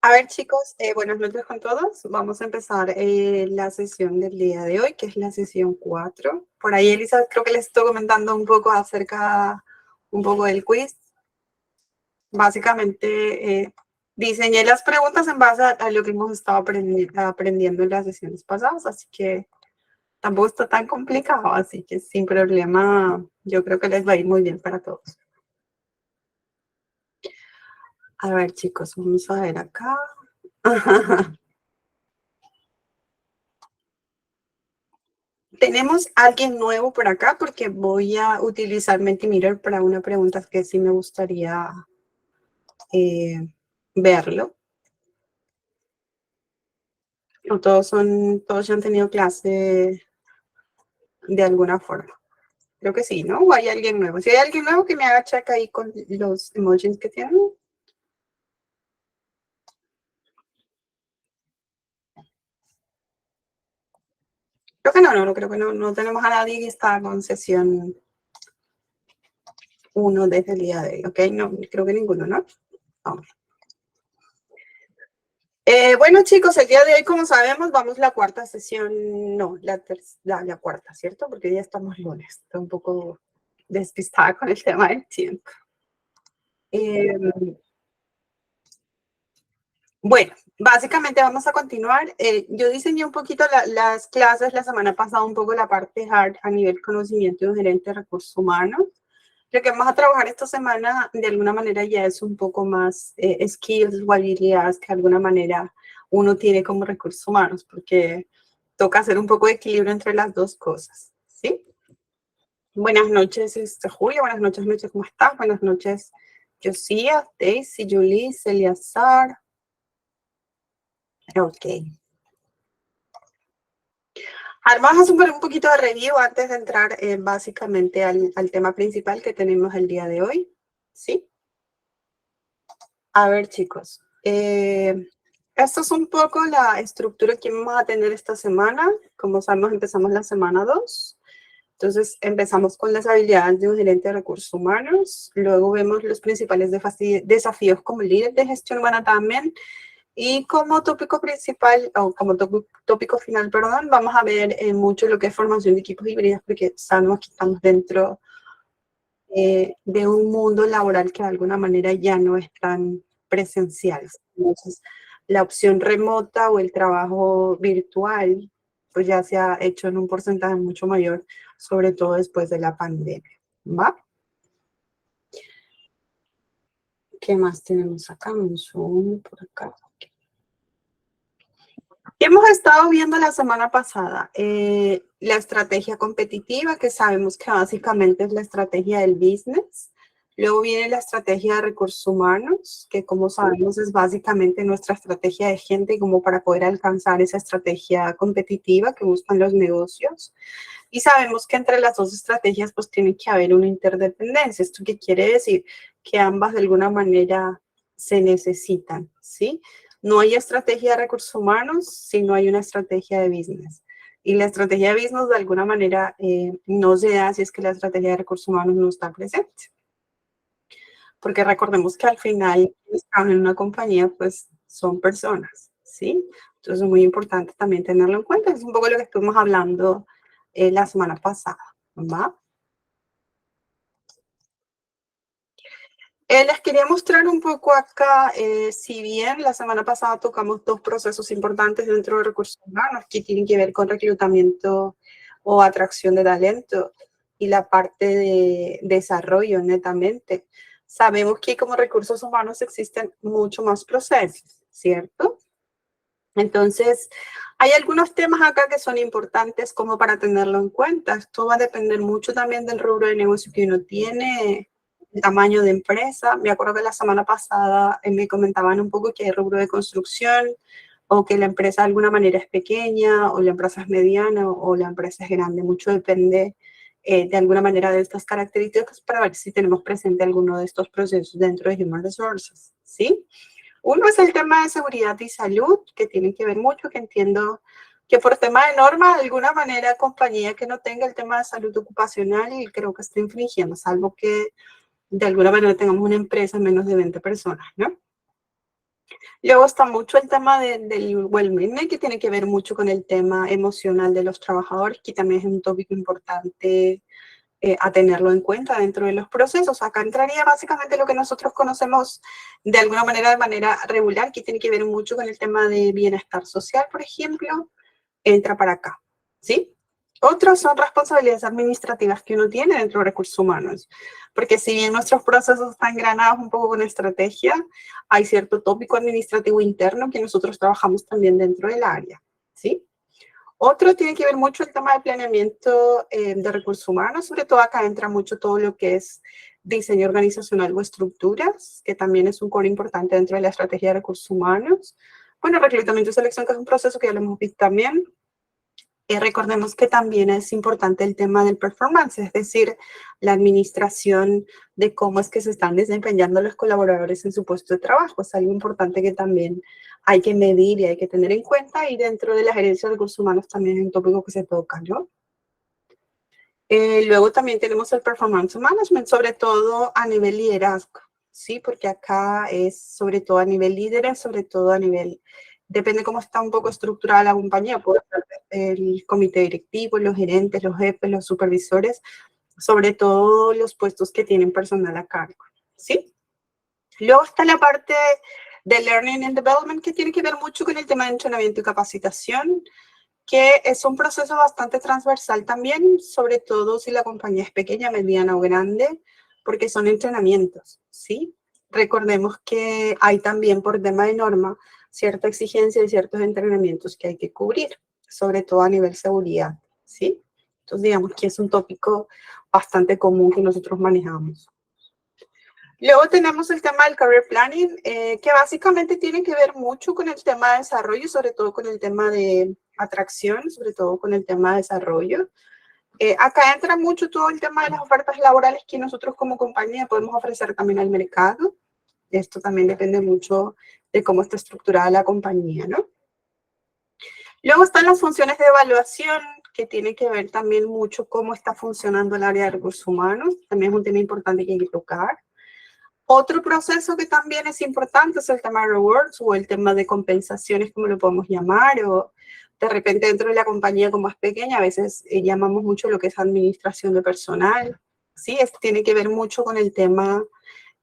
A ver, chicos, buenas noches con todos. Vamos a empezar la sesión del día de hoy, que es la sesión 4. Por ahí, Elisa, creo que les estoy comentando un poco acerca del quiz. Básicamente, diseñé las preguntas en base a lo que hemos estado aprendiendo en las sesiones pasadas, así que tampoco está tan complicado, así que sin problema, yo creo que les va a ir muy bien para todos. A ver, chicos, vamos a ver acá. Tenemos a alguien nuevo por acá porque voy a utilizar Mentimeter para una pregunta que sí me gustaría verlo. O todos ya han tenido clase de alguna forma. Creo que sí, ¿no? O hay alguien nuevo. Si hay alguien nuevo que me haga check ahí con los emojis que tienen. Creo que no tenemos a nadie que está con sesión 1 desde el día de hoy, ¿ok? No, creo que ninguno, ¿no? Vamos. Bueno, chicos, el día de hoy, como sabemos, vamos la cuarta sesión, no, la cuarta, ¿cierto? Porque ya estamos lunes, estoy un poco despistada con el tema del tiempo. Bueno, básicamente vamos a continuar. Yo diseñé un poquito las clases la semana pasada, un poco la parte hard a nivel conocimiento de un gerente de recursos humanos. Lo que vamos a trabajar esta semana, de alguna manera, ya es un poco más skills o habilidades que de alguna manera uno tiene como recursos humanos, porque toca hacer un poco de equilibrio entre las dos cosas, ¿sí? Buenas noches, Julio. Buenas noches, ¿cómo estás? Buenas noches, Josía, Daisy, Julie, Celiazar. Ok. Ahora vamos a hacer un poquito de review antes de entrar básicamente al tema principal que tenemos el día de hoy, ¿sí? A ver, chicos, esto es un poco la estructura que vamos a tener esta semana. Como sabemos, empezamos la semana 2. Entonces, empezamos con las habilidades de un gerente de recursos humanos. Luego vemos los principales desafíos como líder de gestión humana también. Y como tópico principal, o como tópico final, perdón, vamos a ver mucho lo que es formación de equipos híbridos, porque sabemos que estamos dentro de un mundo laboral que de alguna manera ya no es tan presencial. Entonces, la opción remota o el trabajo virtual, pues ya se ha hecho en un porcentaje mucho mayor, sobre todo después de la pandemia. ¿Va? ¿Qué más tenemos acá? Un zoom por acá. Hemos estado viendo la semana pasada la estrategia competitiva, que sabemos que básicamente es la estrategia del business. Luego viene la estrategia de recursos humanos, que como sabemos es básicamente nuestra estrategia de gente como para poder alcanzar esa estrategia competitiva que buscan los negocios. Y sabemos que entre las dos estrategias pues tiene que haber una interdependencia. ¿Esto qué quiere decir? Que ambas de alguna manera se necesitan, ¿sí? No hay estrategia de recursos humanos si no hay una estrategia de business. Y la estrategia de business de alguna manera no se da si es que la estrategia de recursos humanos no está presente. Porque recordemos que al final, están en una compañía, pues son personas, ¿sí? Entonces es muy importante también tenerlo en cuenta. Es un poco lo que estuvimos hablando la semana pasada, ¿va? Les quería mostrar un poco acá, si bien la semana pasada tocamos dos procesos importantes dentro de recursos humanos que tienen que ver con reclutamiento o atracción de talento y la parte de desarrollo netamente. Sabemos que como recursos humanos existen mucho más procesos, ¿cierto? Entonces, hay algunos temas acá que son importantes como para tenerlo en cuenta. Esto va a depender mucho también del rubro de negocio que uno tiene, el tamaño de empresa. Me acuerdo que la semana pasada me comentaban un poco que hay rubro de construcción o que la empresa de alguna manera es pequeña o la empresa es mediana o la empresa es grande. Mucho depende de alguna manera de estas características para ver si tenemos presente alguno de estos procesos dentro de Human Resources, ¿sí? Uno es el tema de seguridad y salud, que tiene que ver mucho, que entiendo que por tema de norma, de alguna manera, compañía que no tenga el tema de salud ocupacional, y creo que está infringiendo, salvo que de alguna manera tengamos una empresa menos de 20 personas, ¿no? Luego está mucho el tema del well-being, que tiene que ver mucho con el tema emocional de los trabajadores, que también es un tópico importante a tenerlo en cuenta dentro de los procesos. Acá entraría básicamente lo que nosotros conocemos de alguna manera, de manera regular, que tiene que ver mucho con el tema de bienestar social, por ejemplo, entra para acá, ¿sí? Otras son responsabilidades administrativas que uno tiene dentro de recursos humanos, porque si bien nuestros procesos están granados un poco con estrategia, hay cierto tópico administrativo interno que nosotros trabajamos también dentro del área, ¿sí? Otro tiene que ver mucho el tema de planeamiento de recursos humanos, sobre todo acá entra mucho todo lo que es diseño organizacional o estructuras, que también es un core importante dentro de la estrategia de recursos humanos. Bueno, reclutamiento y selección, que es un proceso que ya lo hemos visto también. Recordemos que también es importante el tema del performance, es decir, la administración de cómo es que se están desempeñando los colaboradores en su puesto de trabajo. Es algo importante que también hay que medir y hay que tener en cuenta, y dentro de la gerencia de recursos humanos también es un tópico que se toca, ¿no? Luego también tenemos el performance management, sobre todo a nivel liderazgo, ¿sí? Porque acá es sobre todo a nivel líderes, sobre todo a nivel, depende cómo está un poco estructurada la compañía, puede ser el comité directivo, los gerentes, los jefes, los supervisores, sobre todo los puestos que tienen personal a cargo, ¿sí? Luego está la parte de Learning and Development, que tiene que ver mucho con el tema de entrenamiento y capacitación, que es un proceso bastante transversal también, sobre todo si la compañía es pequeña, mediana o grande, porque son entrenamientos, ¿sí? Recordemos que hay también por tema de norma cierta exigencia de ciertos entrenamientos que hay que cubrir, sobre todo a nivel seguridad, ¿sí? Entonces digamos que es un tópico bastante común que nosotros manejamos. Luego tenemos el tema del career planning, que básicamente tiene que ver mucho con el tema de desarrollo, sobre todo con el tema de atracción, sobre todo con el tema de desarrollo. Acá entra mucho todo el tema de las ofertas laborales que nosotros como compañía podemos ofrecer también al mercado. Esto también depende mucho de cómo está estructurada la compañía, ¿no? Luego están las funciones de evaluación, que tiene que ver también mucho cómo está funcionando el área de recursos humanos. También es un tema importante que hay que tocar. Otro proceso que también es importante es el tema de rewards o el tema de compensaciones, como lo podemos llamar, o de repente dentro de la compañía como es pequeña, a veces llamamos mucho lo que es administración de personal, ¿sí? Tiene que ver mucho con el tema,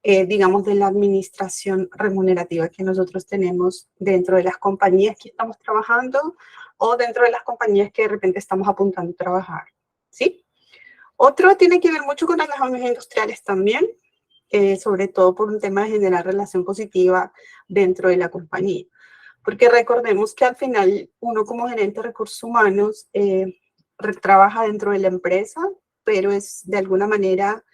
digamos, de la administración remunerativa que nosotros tenemos dentro de las compañías que estamos trabajando o dentro de las compañías que de repente estamos apuntando a trabajar, ¿sí? Otro tiene que ver mucho con relaciones industriales también, sobre todo por un tema de generar relación positiva dentro de la compañía. Porque recordemos que al final uno como gerente de recursos humanos trabaja dentro de la empresa, pero es de alguna manera,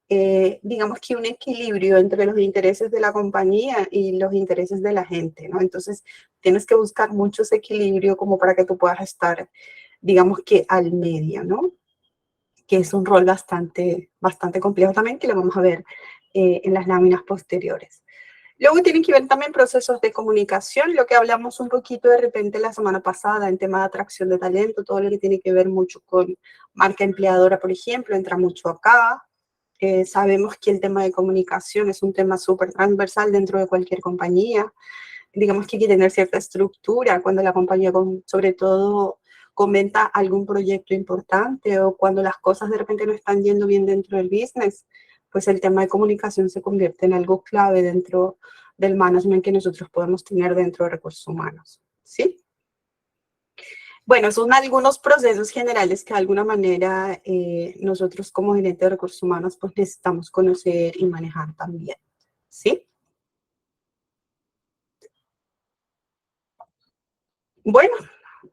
digamos que un equilibrio entre los intereses de la compañía y los intereses de la gente, ¿no? Entonces tienes que buscar mucho ese equilibrio como para que tú puedas estar, digamos que al medio, ¿no? Que es un rol bastante complejo también, que lo vamos a ver en las láminas posteriores. Luego tienen que ver también procesos de comunicación, lo que hablamos un poquito de repente la semana pasada en tema de atracción de talento, todo lo que tiene que ver mucho con marca empleadora, por ejemplo, entra mucho acá. Sabemos que el tema de comunicación es un tema súper transversal dentro de cualquier compañía. Digamos que hay que tener cierta estructura cuando la compañía, sobre todo, comenta algún proyecto importante o cuando las cosas de repente no están yendo bien dentro del business, pues el tema de comunicación se convierte en algo clave dentro del management que nosotros podemos tener dentro de recursos humanos, ¿sí? Bueno, son algunos procesos generales que de alguna manera nosotros como gerente de recursos humanos pues necesitamos conocer y manejar también, ¿sí? Bueno,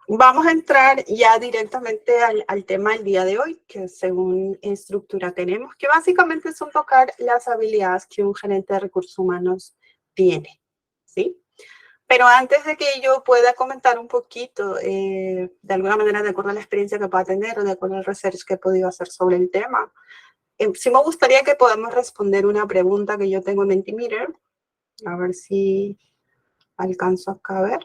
vamos a entrar ya directamente al tema del día de hoy, que según estructura tenemos, que básicamente son tocar las habilidades que un gerente de recursos humanos tiene, ¿sí? Pero antes de que yo pueda comentar un poquito, de alguna manera, de acuerdo a la experiencia que pueda tener o de acuerdo al research que he podido hacer sobre el tema, sí me gustaría que podamos responder una pregunta que yo tengo en Mentimeter, a ver si alcanzo acá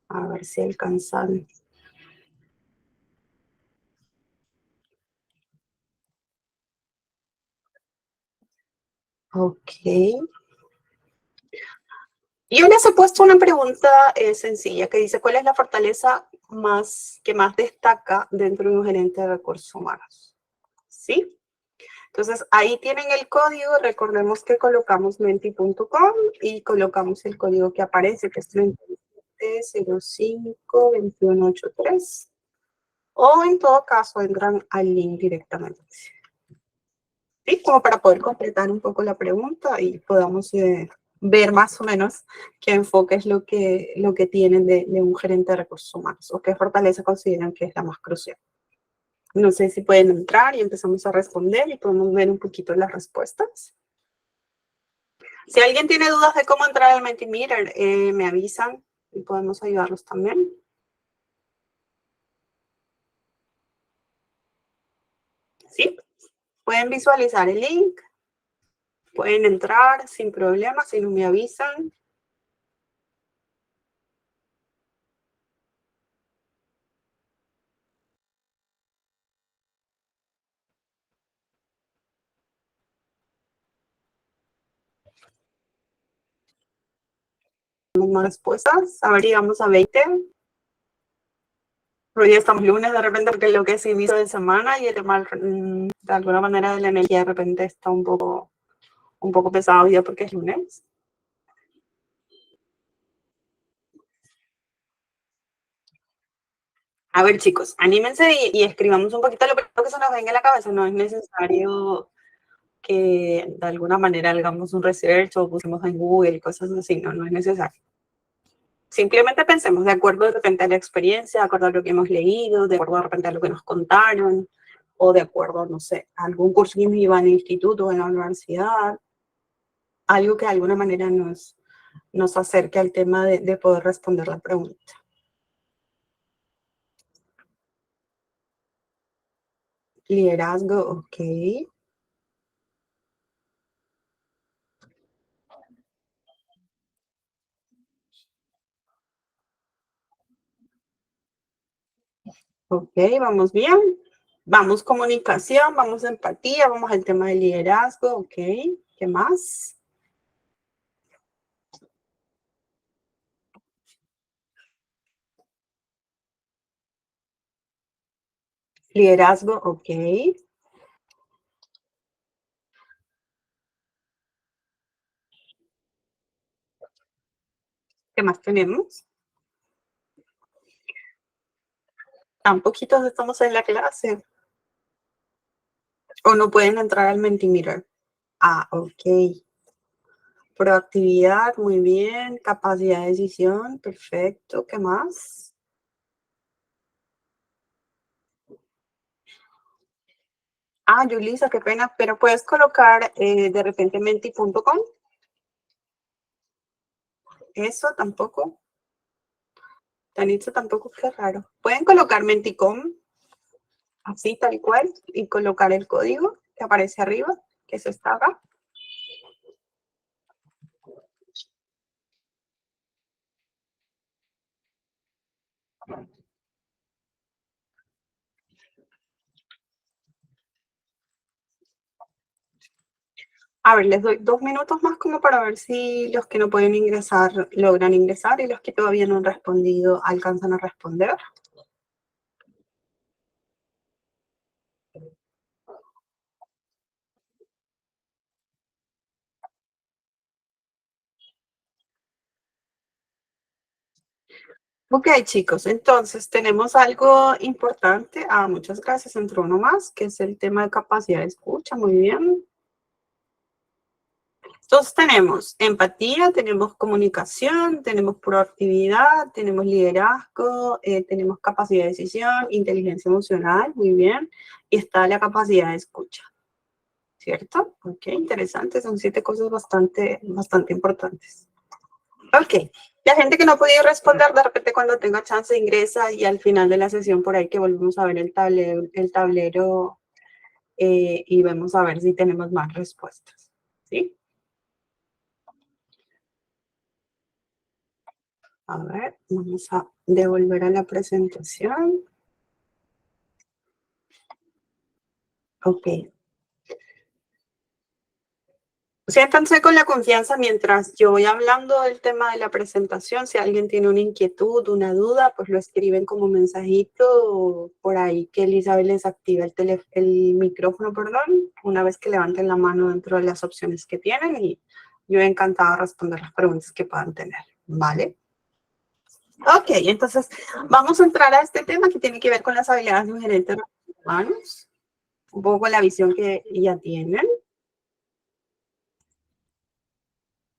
a ver si alcanzan. Ok. Yo les he puesto una pregunta sencilla que dice, ¿cuál es la fortaleza que más destaca dentro de un gerente de recursos humanos? ¿Sí? Entonces, ahí tienen el código. Recordemos que colocamos menti.com y colocamos el código que aparece, que es 37052183. O en todo caso, entran al link directamente. ¿Sí? Como para poder completar un poco la pregunta y podamos ver más o menos qué enfoque es lo que tienen de un gerente de recursos humanos o qué fortaleza consideran que es la más crucial. No sé si pueden entrar y empezamos a responder y podemos ver un poquito las respuestas. Si alguien tiene dudas de cómo entrar al Mentimeter, me avisan y podemos ayudarlos también. ¿Sí? Pueden visualizar el link, pueden entrar sin problema si no me avisan. Más respuestas. A ver, llegamos a 20. Pero ya estamos lunes de repente porque lo que es inicio de semana y el tema, de alguna manera de la energía de repente está un poco pesado ya porque es lunes. A ver, chicos, anímense y escribamos un poquito lo primero que se nos venga a la cabeza. No es necesario que de alguna manera hagamos un research o busquemos en Google y cosas así. No, no es necesario. Simplemente pensemos de acuerdo de repente a la experiencia, de acuerdo a lo que hemos leído, de acuerdo de repente a lo que nos contaron, o de acuerdo, no sé, a algún curso que iba en el instituto o en la universidad, algo que de alguna manera nos acerque al tema de poder responder la pregunta. Liderazgo, ok. Ok, vamos bien. Vamos comunicación, vamos empatía, vamos al tema de liderazgo, ok. ¿Qué más? Liderazgo, ok. ¿Qué más tenemos? Tan poquitos estamos en la clase. O no pueden entrar al Mentimeter. Ah, ok. Proactividad, muy bien. Capacidad de decisión, perfecto. ¿Qué más? Ah, Yulisa, qué pena, pero puedes colocar de repente menti.com. Eso tampoco. Tanitza tampoco, qué raro. Pueden colocar menticom, así tal cual, y colocar el código que aparece arriba, que eso está acá. A ver, les doy 2 minutos más como para ver si los que no pueden ingresar logran ingresar y los que todavía no han respondido alcanzan a responder. Ok, chicos, entonces tenemos algo importante. Ah, muchas gracias. Entró uno más, que es el tema de capacidad de escucha. Muy bien. Entonces tenemos empatía, tenemos comunicación, tenemos proactividad, tenemos liderazgo, tenemos capacidad de decisión, inteligencia emocional, muy bien. Y está la capacidad de escucha, ¿cierto? Ok, interesante. Son 7 cosas bastante importantes. Ok. La gente que no ha podido responder, de repente cuando tenga chance ingresa y al final de la sesión por ahí que volvemos a ver el tablero y vemos a ver si tenemos más respuestas. ¿Sí? A ver, vamos a devolver a la presentación. Ok. Siéntanse con la confianza mientras yo voy hablando del tema de la presentación. Si alguien tiene una inquietud, una duda, pues lo escriben como mensajito por ahí que Elizabeth les activa el micrófono, perdón, una vez que levanten la mano dentro de las opciones que tienen y yo encantada de responder las preguntas que puedan tener, ¿vale? Ok, entonces vamos a entrar a este tema que tiene que ver con las habilidades de un gerente de recursos humanos, un poco la visión que ya tienen.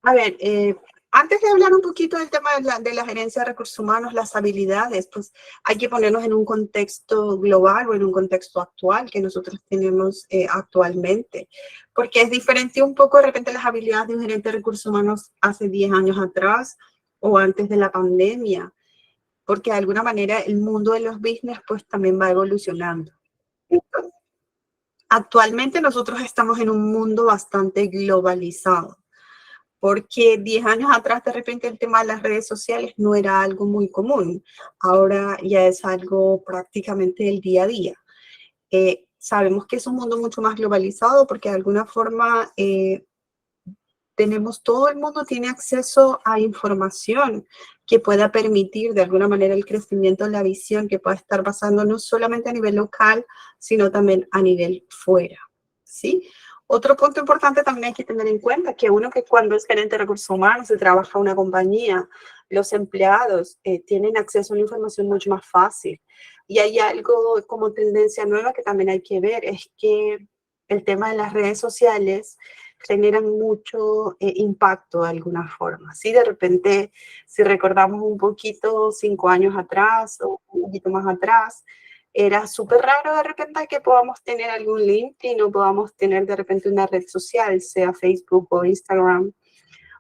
A ver, antes de hablar un poquito del tema de la gerencia de recursos humanos, las habilidades, pues hay que ponernos en un contexto global o en un contexto actual que nosotros tenemos actualmente, porque es diferente un poco de repente las habilidades de un gerente de recursos humanos hace 10 años atrás o antes de la pandemia, porque de alguna manera el mundo de los business pues también va evolucionando. Entonces, actualmente nosotros estamos en un mundo bastante globalizado. Porque 10 años atrás de repente el tema de las redes sociales no era algo muy común. Ahora ya es algo prácticamente del día a día. Sabemos que es un mundo mucho más globalizado porque de alguna forma todo el mundo tiene acceso a información que pueda permitir de alguna manera el crecimiento de la visión que pueda estar pasando no solamente a nivel local, sino también a nivel fuera, ¿sí? Otro punto importante también hay que tener en cuenta que uno que cuando es gerente de recursos humanos y trabaja en una compañía, los empleados tienen acceso a una información mucho más fácil. Y hay algo como tendencia nueva que también hay que ver, es que el tema de las redes sociales generan mucho impacto de alguna forma. ¿Sí? De repente, si recordamos un poquito 5 años atrás o un poquito más atrás, era súper raro de repente que podamos tener algún LinkedIn o podamos tener de repente una red social, sea Facebook o Instagram,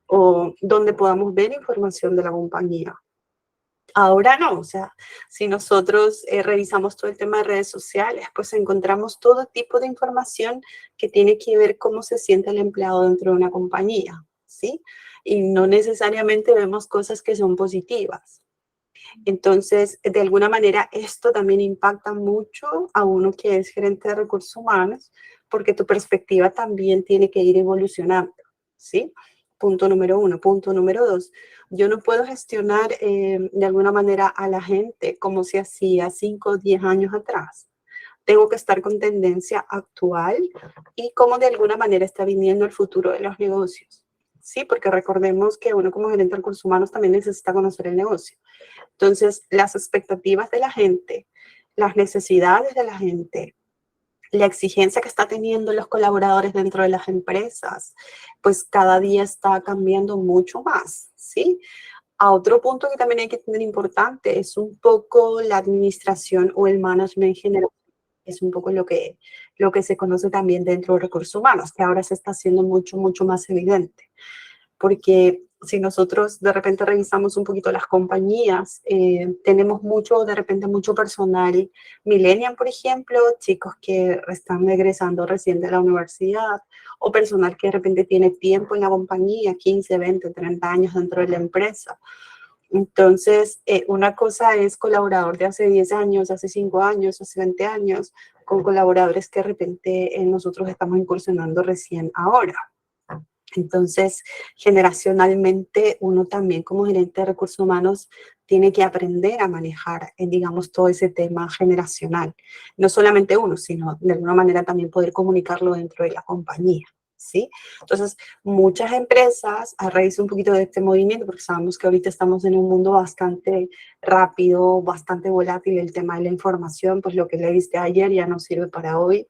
o donde podamos ver información de la compañía. Ahora no, o sea, si nosotros revisamos todo el tema de redes sociales, pues encontramos todo tipo de información que tiene que ver cómo se siente el empleado dentro de una compañía, ¿sí? Y no necesariamente vemos cosas que son positivas. Entonces, de alguna manera, esto también impacta mucho a uno que es gerente de recursos humanos, porque tu perspectiva también tiene que ir evolucionando, ¿sí? Punto número uno. Punto número dos, yo no puedo gestionar de alguna manera a la gente como se hacía 5 o 10 años atrás. Tengo que estar con tendencia actual y cómo de alguna manera está viniendo el futuro de los negocios. Sí, porque recordemos que uno como gerente de recursos humanos también necesita conocer el negocio. Entonces, las expectativas de la gente, las necesidades de la gente, la exigencia que está teniendo los colaboradores dentro de las empresas, pues cada día está cambiando mucho más, ¿sí? A otro punto que también hay que tener importante es un poco la administración o el management general. Es un poco lo que se conoce también dentro de recursos humanos, que ahora se está haciendo mucho, mucho más evidente. Porque si nosotros de repente revisamos un poquito las compañías, tenemos mucho, de repente mucho personal millennial, por ejemplo, chicos que están egresando recién de la universidad, o personal que de repente tiene tiempo en la compañía, 15, 20, 30 años dentro de la empresa. Entonces, una cosa es colaborador de hace 10 años, hace 5 años, hace 20 años, con colaboradores que de repente nosotros estamos incursionando recién ahora. Entonces, generacionalmente, uno también como gerente de recursos humanos tiene que aprender a manejar, digamos, todo ese tema generacional. No solamente uno, sino de alguna manera también poder comunicarlo dentro de la compañía, ¿sí? Entonces, muchas empresas, a raíz un poquito de este movimiento, porque sabemos que ahorita estamos en un mundo bastante rápido, bastante volátil, el tema de la información, pues lo que le viste ayer ya no sirve para hoy.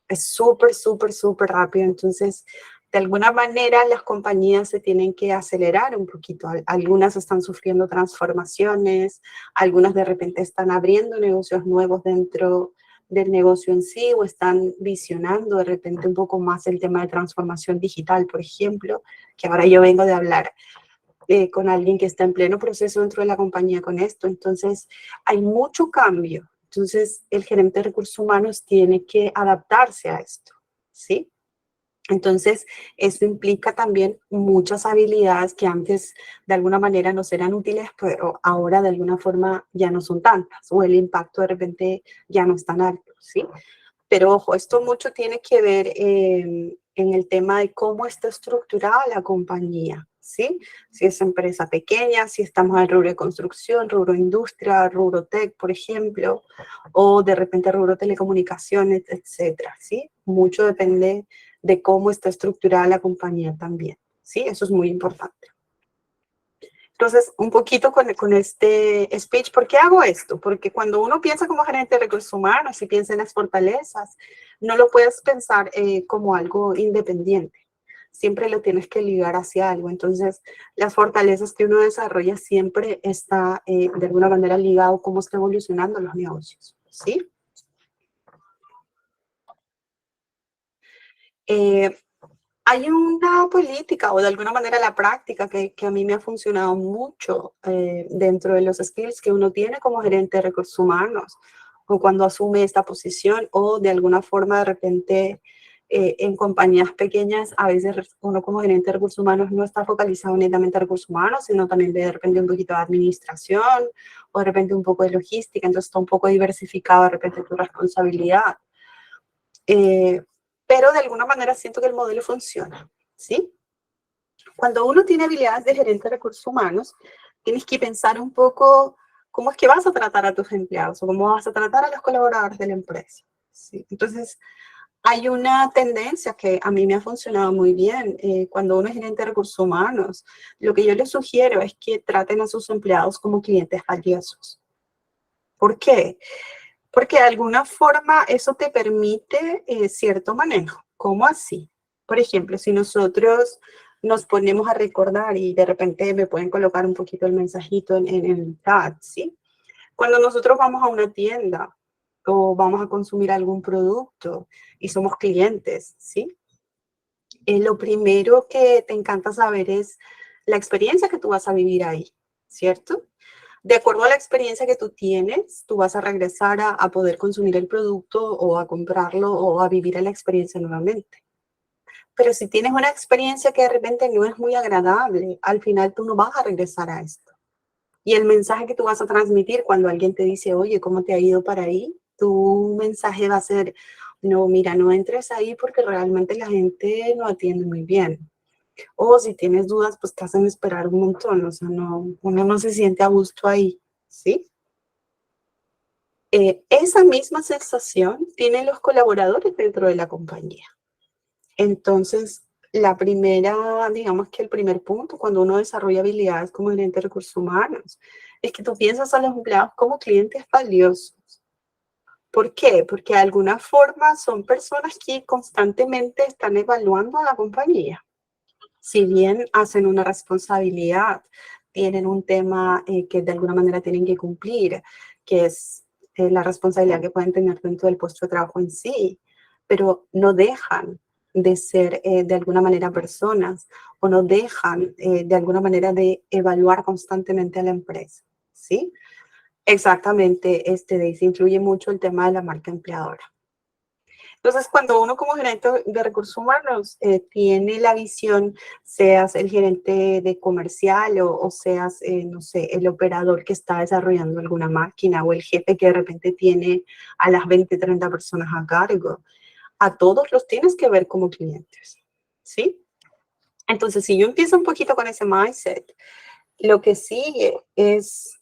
Es súper, súper, súper rápido. Entonces, de alguna manera las compañías se tienen que acelerar un poquito. Algunas están sufriendo transformaciones, algunas de repente están abriendo negocios nuevos dentro del negocio en sí o están visionando de repente un poco más el tema de transformación digital, por ejemplo, que ahora yo vengo de hablar con alguien que está en pleno proceso dentro de la compañía con esto. Entonces, hay mucho cambio. Entonces, el gerente de recursos humanos tiene que adaptarse a esto, ¿sí? Entonces, esto implica también muchas habilidades que antes de alguna manera nos eran útiles, pero ahora de alguna forma ya no son tantas, o el impacto de repente ya no es tan alto, ¿sí? Pero ojo, esto mucho tiene que ver en el tema de cómo está estructurada la compañía, ¿sí? Si es empresa pequeña, si estamos en rubro de construcción, rubro industria, rubro tech, por ejemplo, o de repente rubro telecomunicaciones, etcétera, ¿sí? Mucho depende de cómo está estructurada la compañía también, ¿sí? Eso es muy importante. Entonces, un poquito con este speech, ¿por qué hago esto? Porque cuando uno piensa como gerente de recursos humanos y piensa en las fortalezas, no lo puedes pensar como algo independiente. Siempre lo tienes que ligar hacia algo. Entonces, las fortalezas que uno desarrolla siempre está de alguna manera ligado a cómo están evolucionando los negocios, ¿sí? Eh, Hay una política o de alguna manera la práctica que a mí me ha funcionado mucho dentro de los skills que uno tiene como gerente de recursos humanos o cuando asume esta posición o de alguna forma de repente en compañías pequeñas a veces uno como gerente de recursos humanos no está focalizado netamente en recursos humanos, sino también de repente un poquito de administración o de repente un poco de logística, entonces está un poco diversificado de repente tu responsabilidad. Eh, pero de alguna manera siento que el modelo funciona, ¿sí? Cuando uno tiene habilidades de gerente de recursos humanos, tienes que pensar un poco cómo es que vas a tratar a tus empleados o cómo vas a tratar a los colaboradores de la empresa, ¿sí? Entonces, hay una tendencia que a mí me ha funcionado muy bien cuando uno es gerente de recursos humanos. Lo que yo les sugiero es que traten a sus empleados como clientes valiosos. ¿Por qué? Porque de alguna forma eso te permite cierto manejo. ¿Cómo así? Por ejemplo, si nosotros nos ponemos a recordar y de repente me pueden colocar un poquito el mensajito en el chat, ¿sí? Cuando nosotros vamos a una tienda o vamos a consumir algún producto y somos clientes, ¿sí? Lo primero que te encanta saber es la experiencia que tú vas a vivir ahí, ¿cierto? De acuerdo a la experiencia que tú tienes, tú vas a regresar a poder consumir el producto o a comprarlo o a vivir la experiencia nuevamente. Pero si tienes una experiencia que de repente no es muy agradable, al final tú no vas a regresar a esto. Y el mensaje que tú vas a transmitir cuando alguien te dice, oye, ¿cómo te ha ido para ahí? Tu mensaje va a ser, no, mira, no entres ahí porque realmente la gente no atiende muy bien. O si tienes dudas, pues te hacen esperar un montón, o sea, no, uno no se siente a gusto ahí, ¿sí? Esa misma sensación tienen los colaboradores dentro de la compañía. Entonces, la primera, digamos que el primer punto cuando uno desarrolla habilidades como gerente de recursos humanos es que tú piensas a los empleados como clientes valiosos. ¿Por qué? Porque de alguna forma son personas que constantemente están evaluando a la compañía. Si bien hacen una responsabilidad, tienen un tema que de alguna manera tienen que cumplir, que es la responsabilidad que pueden tener dentro del puesto de trabajo en sí, pero no dejan de ser de alguna manera personas o no dejan de alguna manera de evaluar constantemente a la empresa, ¿sí? Exactamente, Daisy, influye mucho el tema de la marca empleadora. Entonces, cuando uno como gerente de recursos humanos tiene la visión, seas el gerente de comercial o seas, no sé, el operador que está desarrollando alguna máquina o el jefe que de repente tiene a las 20, 30 personas a cargo, a todos los tienes que ver como clientes, ¿sí? Entonces, si yo empiezo un poquito con ese mindset, lo que sigue es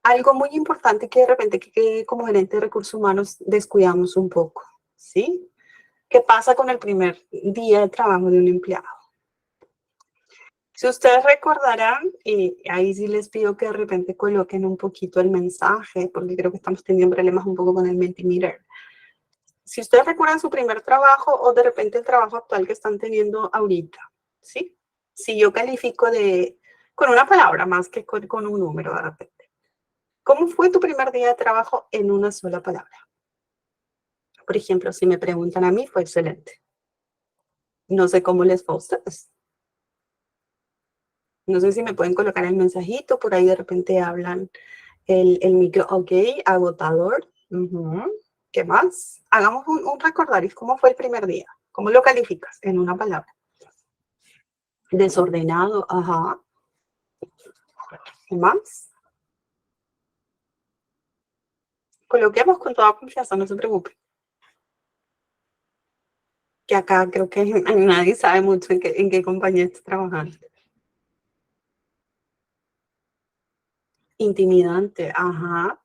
algo muy importante que de repente que como gerente de recursos humanos descuidamos un poco, ¿sí? ¿Qué pasa con el primer día de trabajo de un empleado? Si ustedes recordarán, y ahí sí les pido que de repente coloquen un poquito el mensaje, porque creo que estamos teniendo problemas un poco con el Mentimeter. Si ustedes recuerdan su primer trabajo o de repente el trabajo actual que están teniendo ahorita, ¿sí? Si yo califico con una palabra más que con un número de repente. ¿Cómo fue tu primer día de trabajo en una sola palabra? Por ejemplo, si me preguntan a mí, fue excelente. No sé cómo les fue a ustedes. No sé si me pueden colocar el mensajito, por ahí de repente hablan el micro, ok, agotador. ¿Qué más? Hagamos un recordario. ¿Cómo fue el primer día? ¿Cómo lo calificas en una palabra? Desordenado, ajá. ¿Qué más? Coloquemos con toda confianza, no se preocupe. que acá creo que nadie sabe mucho en qué compañía estás trabajando. Intimidante, ajá.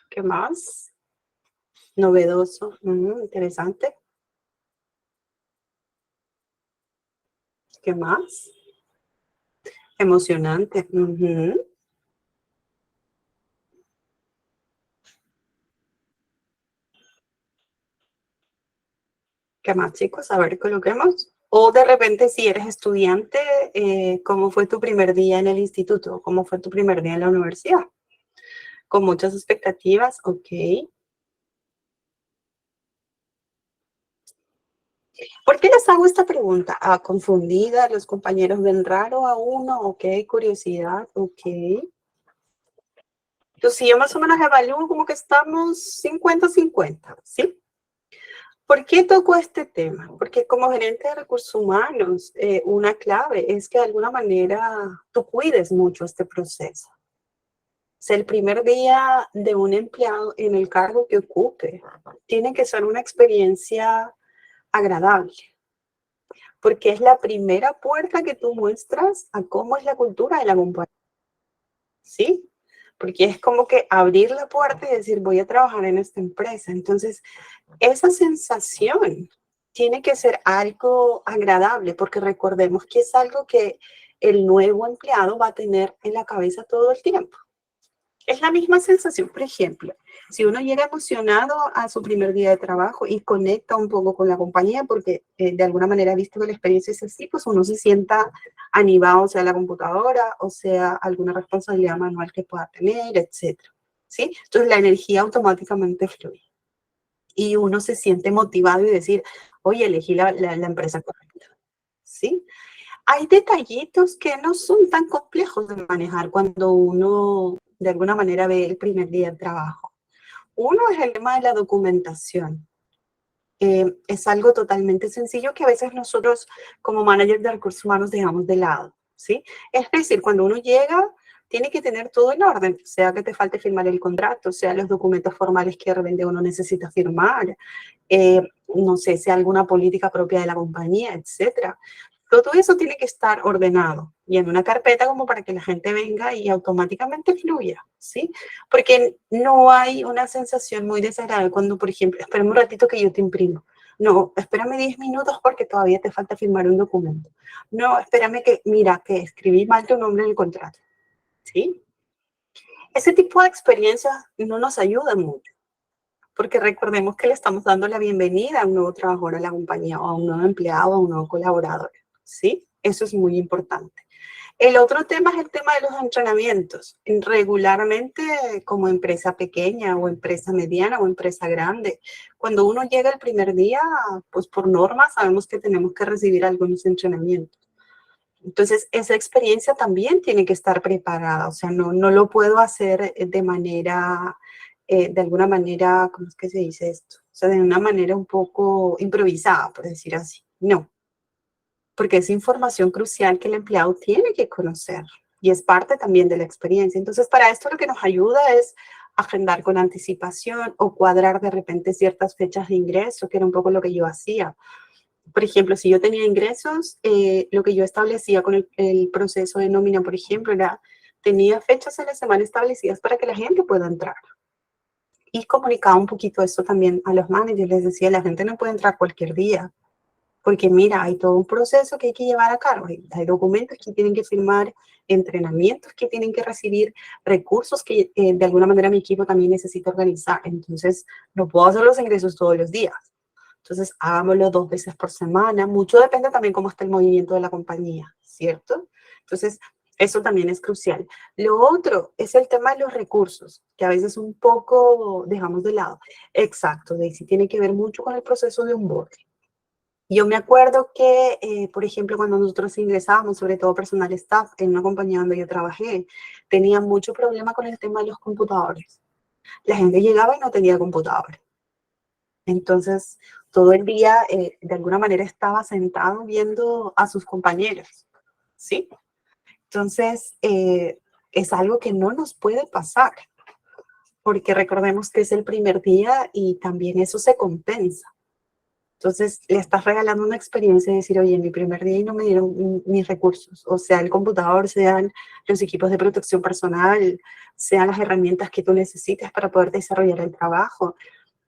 ¿Qué más? Novedoso, interesante. ¿Qué más? Emocionante. ¿Qué más, chicos? A ver, coloquemos. O de repente, si eres estudiante, ¿cómo fue tu primer día en el instituto? ¿Cómo fue tu primer día en la universidad? Con muchas expectativas, ok. ¿Por qué les hago esta pregunta? ¿A confundida? ¿Los compañeros ven raro a uno? Ok, curiosidad, ok. Entonces, yo más o menos evalúo como que estamos 50-50, ¿sí? ¿Por qué toco este tema? Porque como gerente de recursos humanos, una clave es que de alguna manera tú cuides mucho este proceso. O sea, el primer día de un empleado en el cargo que ocupe tiene que ser una experiencia agradable, porque es la primera puerta que tú muestras a cómo es la cultura de la compañía, ¿sí? Porque es como que abrir la puerta y decir, voy a trabajar en esta empresa. Entonces, esa sensación tiene que ser algo agradable, porque recordemos que es algo que el nuevo empleado va a tener en la cabeza todo el tiempo. Es la misma sensación, por ejemplo, si uno llega emocionado a su primer día de trabajo y conecta un poco con la compañía, porque de alguna manera ha visto que la experiencia es así, pues uno se sienta animado, sea la computadora, o sea alguna responsabilidad manual que pueda tener, etcétera. ¿Sí? Entonces la energía automáticamente fluye y uno se siente motivado y decir, oye, elegí la empresa correcta. ¿Sí? Hay detallitos que no son tan complejos de manejar cuando uno de alguna manera ve el primer día de trabajo. Uno es el tema de la documentación. Es algo totalmente sencillo que a veces nosotros como manager de recursos humanos dejamos de lado, ¿sí? Es decir, cuando uno llega, tiene que tener todo en orden, sea que te falte firmar el contrato, sea los documentos formales que de repente uno necesita firmar, no sé, sea alguna política propia de la compañía, etcétera. Todo eso tiene que estar ordenado y en una carpeta como para que la gente venga y automáticamente fluya, ¿sí? Porque no hay una sensación muy desagradable cuando, por ejemplo, espérame un ratito que yo te imprimo. No, espérame 10 minutos porque todavía te falta firmar un documento. No, espérame que, mira, que escribí mal tu nombre en el contrato, ¿sí? Ese tipo de experiencias no nos ayuda mucho, porque recordemos que le estamos dando la bienvenida a un nuevo trabajador a la compañía, o a un nuevo empleado, a un nuevo colaborador, ¿sí? Eso es muy importante. El otro tema es el tema de los entrenamientos. Regularmente, como empresa pequeña o empresa mediana o empresa grande, cuando uno llega el primer día, pues por norma sabemos que tenemos que recibir algunos entrenamientos. Entonces, esa experiencia también tiene que estar preparada, o sea, no lo puedo hacer de manera, de alguna manera, ¿cómo es que se dice esto? O sea, de una manera un poco improvisada, por decir así. No, porque es información crucial que el empleado tiene que conocer y es parte también de la experiencia. Entonces, para esto lo que nos ayuda es agendar con anticipación o cuadrar de repente ciertas fechas de ingreso, que era un poco lo que yo hacía. Por ejemplo, si yo tenía ingresos, lo que yo establecía con el proceso de nómina, por ejemplo, era, tenía fechas en la semana establecidas para que la gente pueda entrar. Y comunicaba un poquito esto también a los managers, les decía, la gente no puede entrar cualquier día, porque mira, hay todo un proceso que hay que llevar a cabo, hay documentos que tienen que firmar, entrenamientos que tienen que recibir, recursos que de alguna manera mi equipo también necesita organizar. Entonces, no puedo hacer los ingresos todos los días. Entonces, hagámoslo 2 veces por semana. Mucho depende también cómo está el movimiento de la compañía, ¿cierto? Entonces, eso también es crucial. Lo otro es el tema de los recursos, que a veces un poco dejamos de lado. Exacto, Daisy, tiene que ver mucho con el proceso de onboarding. Yo me acuerdo que, por ejemplo, cuando nosotros ingresábamos, sobre todo personal staff, en una compañía donde yo trabajé, tenía mucho problema con el tema de los computadores. La gente llegaba y no tenía computador. Entonces, todo el día, de alguna manera, estaba sentado viendo a sus compañeros, ¿sí? Entonces, es algo que no nos puede pasar, porque recordemos que es el primer día y también eso se compensa. Entonces, le estás regalando una experiencia de decir, oye, en mi primer día y no me dieron mis recursos, o sea, el computador, sean los equipos de protección personal, sean las herramientas que tú necesites para poder desarrollar el trabajo.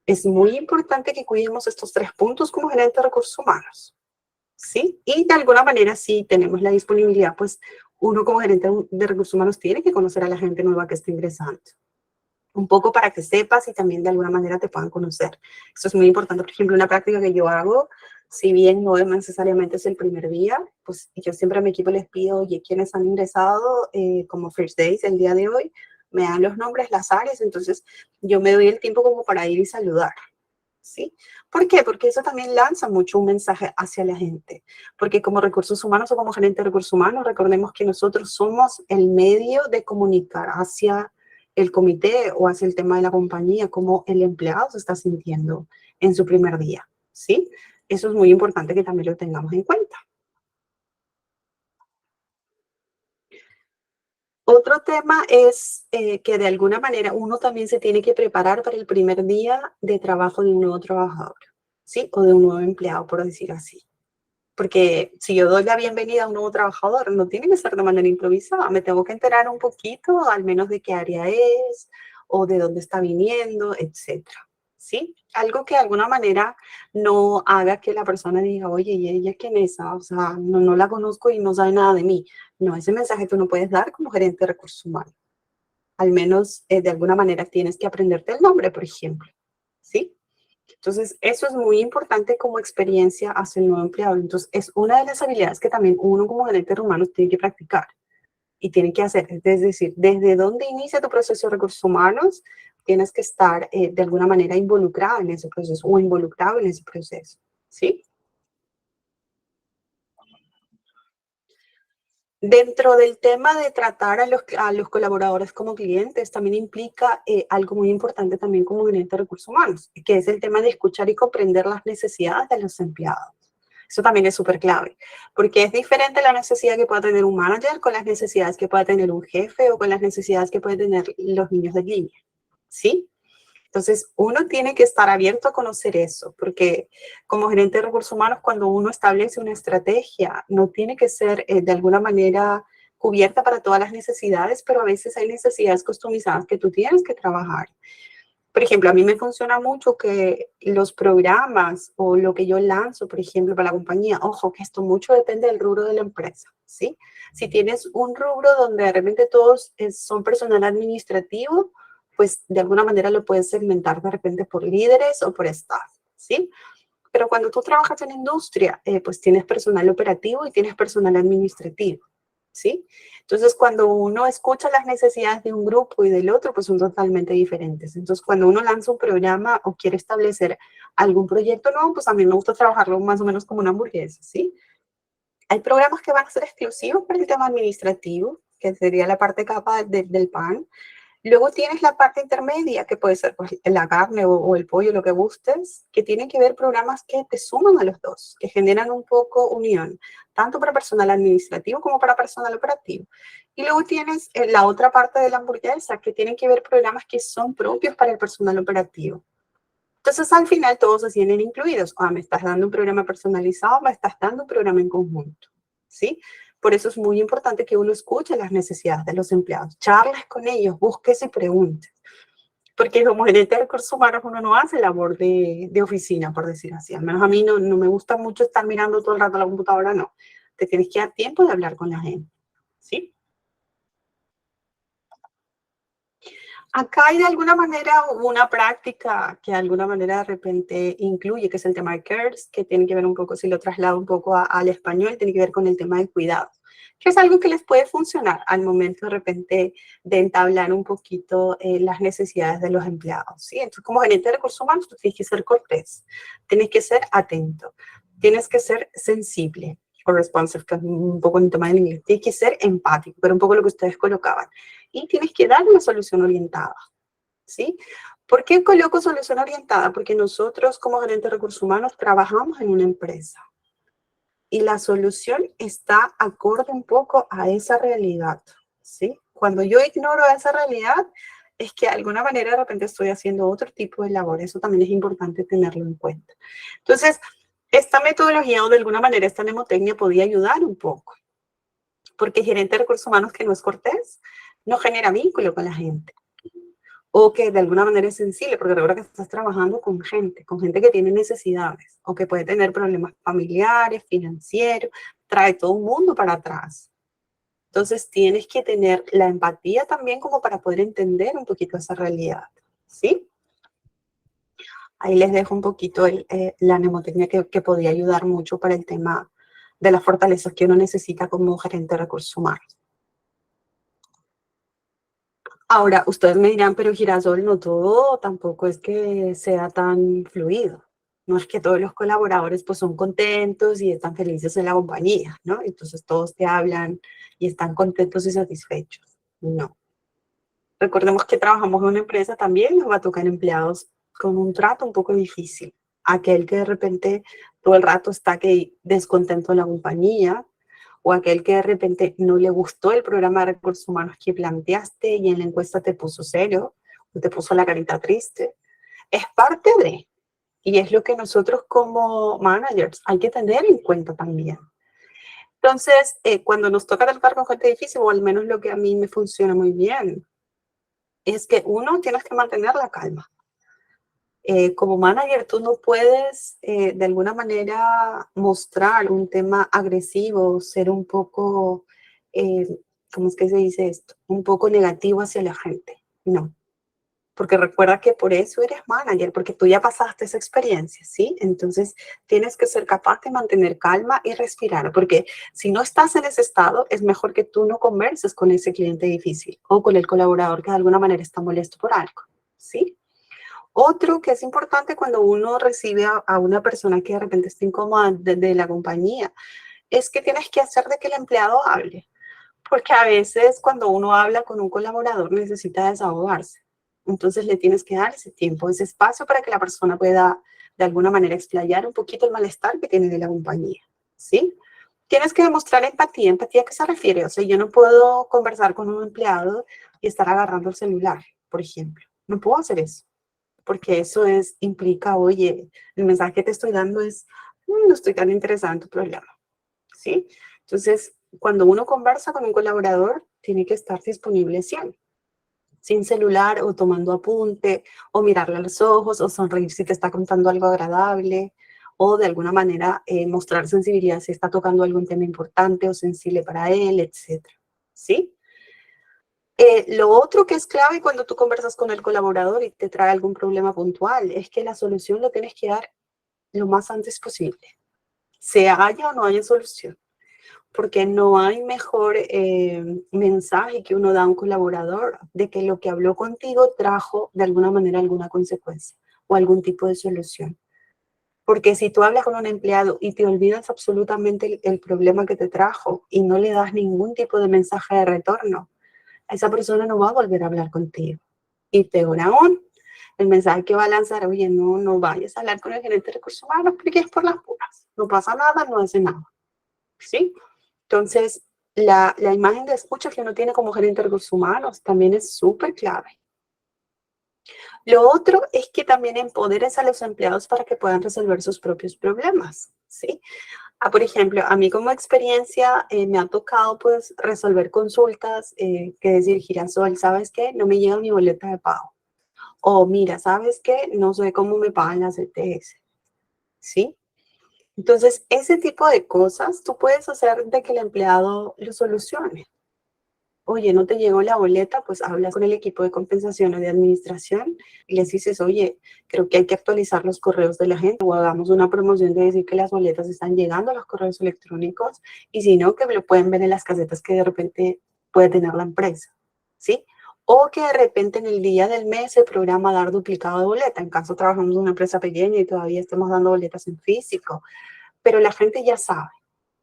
Es muy importante que cuidemos estos 3 puntos como gerente de recursos humanos, ¿sí? Y de alguna manera, si tenemos la disponibilidad, pues uno como gerente de recursos humanos tiene que conocer a la gente nueva que está ingresando un poco para que sepas y también de alguna manera te puedan conocer. Eso es muy importante. Por ejemplo, una práctica que yo hago, si bien no necesariamente es el primer día, pues yo siempre a mi equipo les pido, oye, ¿quiénes han ingresado como First Days el día de hoy? Me dan los nombres, las áreas, entonces yo me doy el tiempo como para ir y saludar. ¿Sí? ¿Por qué? Porque eso también lanza mucho un mensaje hacia la gente. Porque como recursos humanos o como gerente de recursos humanos, recordemos que nosotros somos el medio de comunicar hacia el comité o hacia el tema de la compañía, cómo el empleado se está sintiendo en su primer día. ¿Sí? Eso es muy importante que también lo tengamos en cuenta. Otro tema es que de alguna manera uno también se tiene que preparar para el primer día de trabajo de un nuevo trabajador, ¿sí? O de un nuevo empleado, por decir así. Porque si yo doy la bienvenida a un nuevo trabajador, no tiene que ser de manera improvisada. Me tengo que enterar un poquito, al menos de qué área es, o de dónde está viniendo, etcétera. ¿Sí? Algo que de alguna manera no haga que la persona diga, oye, ¿y ella quién es? O sea, no la conozco y no sabe nada de mí. No, ese mensaje tú no puedes dar como gerente de recursos humanos. Al menos de alguna manera tienes que aprenderte el nombre, por ejemplo. ¿Sí? Entonces, eso es muy importante como experiencia hacia el nuevo empleado. Entonces, es una de las habilidades que también uno como gerente de humanos tiene que practicar y tiene que hacer. Es decir, desde dónde inicia tu proceso de recursos humanos, tienes que estar de alguna manera involucrado en ese proceso o involucrado en ese proceso. ¿Sí? Dentro del tema de tratar a los colaboradores como clientes, también implica algo muy importante también como gerente de recursos humanos, que es el tema de escuchar y comprender las necesidades de los empleados. Eso también es súper clave, porque es diferente la necesidad que pueda tener un manager con las necesidades que pueda tener un jefe o con las necesidades que pueden tener los niños de línea, ¿sí? Entonces, uno tiene que estar abierto a conocer eso, porque como gerente de recursos humanos, cuando uno establece una estrategia, no tiene que ser de alguna manera cubierta para todas las necesidades, pero a veces hay necesidades customizadas que tú tienes que trabajar. Por ejemplo, a mí me funciona mucho que los programas o lo que yo lanzo, por ejemplo, para la compañía, ojo, que esto mucho depende del rubro de la empresa, ¿sí? Si tienes un rubro donde de repente todos son personal administrativo, pues de alguna manera lo puedes segmentar de repente por líderes o por staff, ¿sí? Pero cuando tú trabajas en industria, pues tienes personal operativo y tienes personal administrativo, ¿sí? Entonces, cuando uno escucha las necesidades de un grupo y del otro, pues son totalmente diferentes. Entonces, cuando uno lanza un programa o quiere establecer algún proyecto nuevo, pues a mí me gusta trabajarlo más o menos como una hamburguesa, ¿sí? Hay programas que van a ser exclusivos para el tema administrativo, que sería la parte capa del pan. Luego tienes la parte intermedia, que puede ser pues, la carne o el pollo, lo que gustes, que tienen que ver programas que te suman a los dos, que generan un poco unión, tanto para personal administrativo como para personal operativo. Y luego tienes la otra parte de la hamburguesa, que tienen que ver programas que son propios para el personal operativo. Entonces, al final, todos se sienten incluidos. Ah, me estás dando un programa personalizado, me estás dando un programa en conjunto. ¿Sí? Por eso es muy importante que uno escuche las necesidades de los empleados, charles con ellos, busques y preguntes. Porque como gerente de recursos humanos uno no hace labor de oficina, por decir así. Al menos a mí no me gusta mucho estar mirando todo el rato la computadora, no. Te tienes que dar tiempo de hablar con la gente. ¿Sí? Acá hay de alguna manera una práctica que de alguna manera de repente incluye, que es el tema de CARES, que tiene que ver un poco, si lo traslado un poco al español, tiene que ver con el tema de cuidado, que es algo que les puede funcionar al momento de repente de entablar un poquito las necesidades de los empleados, ¿sí? Entonces, como gerente de recursos humanos, tú tienes que ser cortés, tienes que ser atento, tienes que ser sensible o responsive, que es un poco en el tema del inglés, tienes que ser empático, pero un poco lo que ustedes colocaban y tienes que dar una solución orientada, ¿sí? ¿Por qué coloco solución orientada? Porque nosotros como gerentes de recursos humanos trabajamos en una empresa y la solución está acorde un poco a esa realidad, ¿sí? Cuando yo ignoro esa realidad, es que de alguna manera de repente estoy haciendo otro tipo de labor. Eso también es importante tenerlo en cuenta. Entonces, esta metodología o de alguna manera esta mnemotecnia podía ayudar un poco, porque el gerente de recursos humanos que no es cortés no genera vínculo con la gente, o que de alguna manera es sensible, porque recuerda que estás trabajando con gente que tiene necesidades o que puede tener problemas familiares, financieros, trae todo un mundo para atrás. Entonces tienes que tener la empatía también como para poder entender un poquito esa realidad, ¿sí? Ahí les dejo un poquito la mnemotecnia que podría ayudar mucho para el tema de las fortalezas que uno necesita como gerente de recursos humanos. Ahora, ustedes me dirán, pero Girasol, no todo tampoco es que sea tan fluido. No es que todos los colaboradores pues son contentos y están felices en la compañía, ¿no? Entonces todos te hablan y están contentos y satisfechos. No. Recordemos que trabajamos en una empresa también, nos va a tocar empleados con un trato un poco difícil. Aquel que de repente todo el rato está que descontento en la compañía, o aquel que de repente no le gustó el programa de recursos humanos que planteaste y en la encuesta te puso cero, o te puso la carita triste. Es parte de, y es lo que nosotros como managers hay que tener en cuenta también. Entonces, cuando nos toca tratar con gente difícil, o al menos lo que a mí me funciona muy bien, es que uno, tienes que mantener la calma. Como manager, tú no puedes de alguna manera mostrar un tema agresivo, ser un poco, eh, ¿cómo es que se dice esto? Un poco negativo hacia la gente. No, porque recuerda que por eso eres manager, porque tú ya pasaste esa experiencia, ¿sí? Entonces tienes que ser capaz de mantener calma y respirar, porque si no estás en ese estado, es mejor que tú no converses con ese cliente difícil o con el colaborador que de alguna manera está molesto por algo, ¿sí? Otro que es importante cuando uno recibe a una persona que de repente está incómoda de la compañía, es que tienes que hacer de que el empleado hable. Porque a veces cuando uno habla con un colaborador necesita desahogarse. Entonces le tienes que dar ese tiempo, ese espacio para que la persona pueda de alguna manera explayar un poquito el malestar que tiene de la compañía. ¿Sí? Tienes que demostrar empatía. ¿Empatía a qué se refiere? O sea, yo no puedo conversar con un empleado y estar agarrando el celular, por ejemplo. No puedo hacer eso porque eso implica, oye, el mensaje que te estoy dando es, no estoy tan interesada en tu problema, ¿sí? Entonces, cuando uno conversa con un colaborador, tiene que estar disponible siempre, sin celular o tomando apunte, o mirarle a los ojos, o sonreír si te está contando algo agradable, o de alguna manera mostrar sensibilidad si está tocando algún tema importante o sensible para él, etcétera, ¿sí? Lo otro que es clave cuando tú conversas con el colaborador y te trae algún problema puntual es que la solución lo tienes que dar lo más antes posible, se haya o no haya solución, porque no hay mejor mensaje que uno da a un colaborador de que lo que habló contigo trajo de alguna manera alguna consecuencia o algún tipo de solución. Porque si tú hablas con un empleado y te olvidas absolutamente el problema que te trajo y no le das ningún tipo de mensaje de retorno, esa persona no va a volver a hablar contigo. Y peor aún, el mensaje que va a lanzar, oye, no vayas a hablar con el gerente de recursos humanos porque es por las puras. No pasa nada, no hace nada. ¿Sí? Entonces, la imagen de escucha que uno tiene como gerente de recursos humanos también es súper clave. Lo otro es que también empoderes a los empleados para que puedan resolver sus propios problemas. ¿Sí? Por ejemplo, a mí como experiencia me ha tocado pues resolver consultas que decir, Girasol, ¿sabes qué? No me llega mi boleta de pago. O mira, ¿sabes qué? No sé cómo me pagan las ETS. ¿Sí? Entonces, ese tipo de cosas tú puedes hacer de que el empleado lo solucione. Oye, no te llegó la boleta, pues hablas con el equipo de compensación o de administración y les dices, oye, creo que hay que actualizar los correos de la gente o hagamos una promoción de decir que las boletas están llegando a los correos electrónicos y si no, que lo pueden ver en las casetas que de repente puede tener la empresa, ¿sí? O que de repente en el día del mes se programa dar duplicado de boleta, en caso trabajamos en una empresa pequeña y todavía estemos dando boletas en físico, pero la gente ya sabe.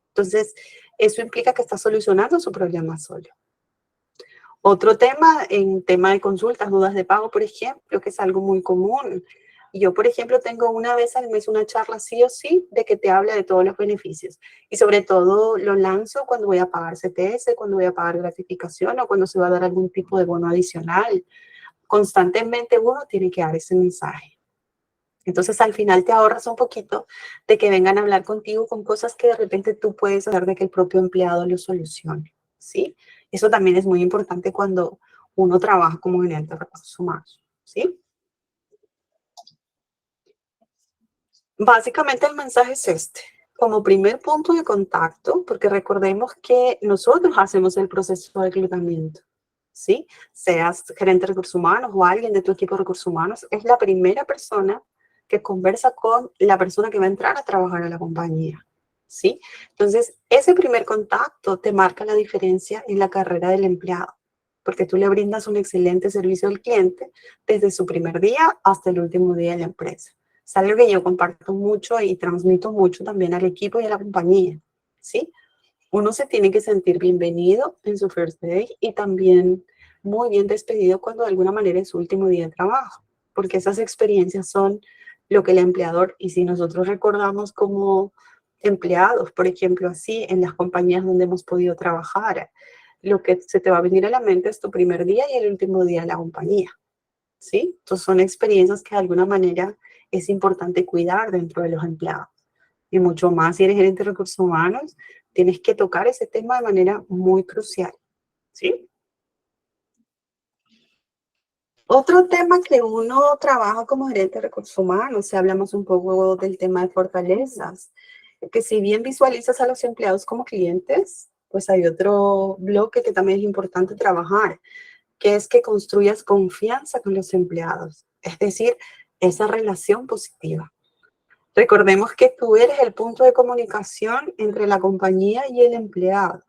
Entonces, eso implica que está solucionando su problema solo. Otro tema, en tema de consultas, dudas de pago, por ejemplo, que es algo muy común. Yo, por ejemplo, tengo una vez al mes una charla sí o sí de que te habla de todos los beneficios. Y sobre todo lo lanzo cuando voy a pagar CTS, cuando voy a pagar gratificación o cuando se va a dar algún tipo de bono adicional. constantemente uno tiene que dar ese mensaje. Entonces, al final te ahorras un poquito de que vengan a hablar contigo con cosas que de repente tú puedes hacer de que el propio empleado lo solucione, ¿sí? Eso también es muy importante cuando uno trabaja como gerente de recursos humanos, ¿sí? Básicamente el mensaje es este. Como primer punto de contacto, porque recordemos que nosotros hacemos el proceso de reclutamiento, ¿sí? Seas gerente de recursos humanos o alguien de tu equipo de recursos humanos, es la primera persona que conversa con la persona que va a entrar a trabajar en la compañía, ¿sí? Entonces, ese primer contacto te marca la diferencia en la carrera del empleado, porque tú le brindas un excelente servicio al cliente desde su primer día hasta el último día de la empresa. Es algo que yo comparto mucho y transmito mucho también al equipo y a la compañía, ¿sí? Uno se tiene que sentir bienvenido en su first day y también muy bien despedido cuando de alguna manera es su último día de trabajo, porque esas experiencias son lo que el empleador, y si nosotros recordamos como empleados, por ejemplo, así en las compañías donde hemos podido trabajar, lo que se te va a venir a la mente es tu primer día y el último día de la compañía, ¿sí? Entonces son experiencias que de alguna manera es importante cuidar dentro de los empleados. Y mucho más si eres gerente de recursos humanos, tienes que tocar ese tema de manera muy crucial, ¿sí? Otro tema que uno trabaja como gerente de recursos humanos, si hablamos un poco del tema de fortalezas, que si bien visualizas a los empleados como clientes, pues hay otro bloque que también es importante trabajar, que es que construyas confianza con los empleados, es decir, esa relación positiva. Recordemos que tú eres el punto de comunicación entre la compañía y el empleado.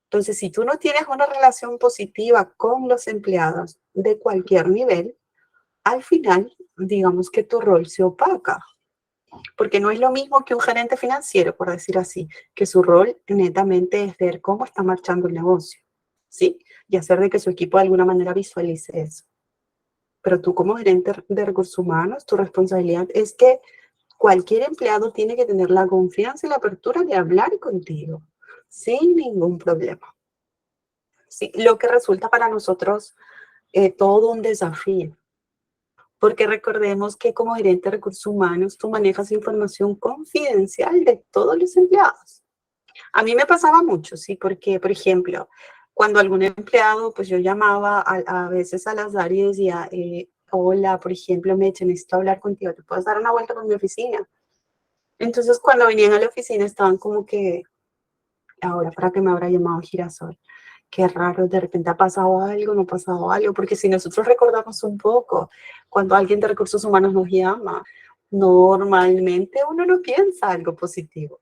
Entonces, si tú no tienes una relación positiva con los empleados de cualquier nivel, al final, digamos que tu rol se opaca, porque no es lo mismo que un gerente financiero, por decir así, que su rol netamente es ver cómo está marchando el negocio, ¿sí? Y hacer de que su equipo de alguna manera visualice eso. Pero tú como gerente de recursos humanos, tu responsabilidad es que cualquier empleado tiene que tener la confianza y la apertura de hablar contigo sin ningún problema. Sí, lo que resulta para nosotros todo un desafío, porque recordemos que como gerente de recursos humanos tú manejas información confidencial de todos los empleados. A mí me pasaba mucho, sí, porque, por ejemplo, cuando algún empleado, pues yo llamaba a veces a las áreas y decía, hola, por ejemplo, Meche, necesito hablar contigo, ¿te puedes dar una vuelta por mi oficina? Entonces, cuando venían a la oficina estaban como que, ahora, ¿para qué me habrá llamado Girasol? Qué raro, de repente ha pasado algo, no ha pasado algo, porque si nosotros recordamos un poco, cuando alguien de recursos humanos nos llama, normalmente uno no piensa algo positivo.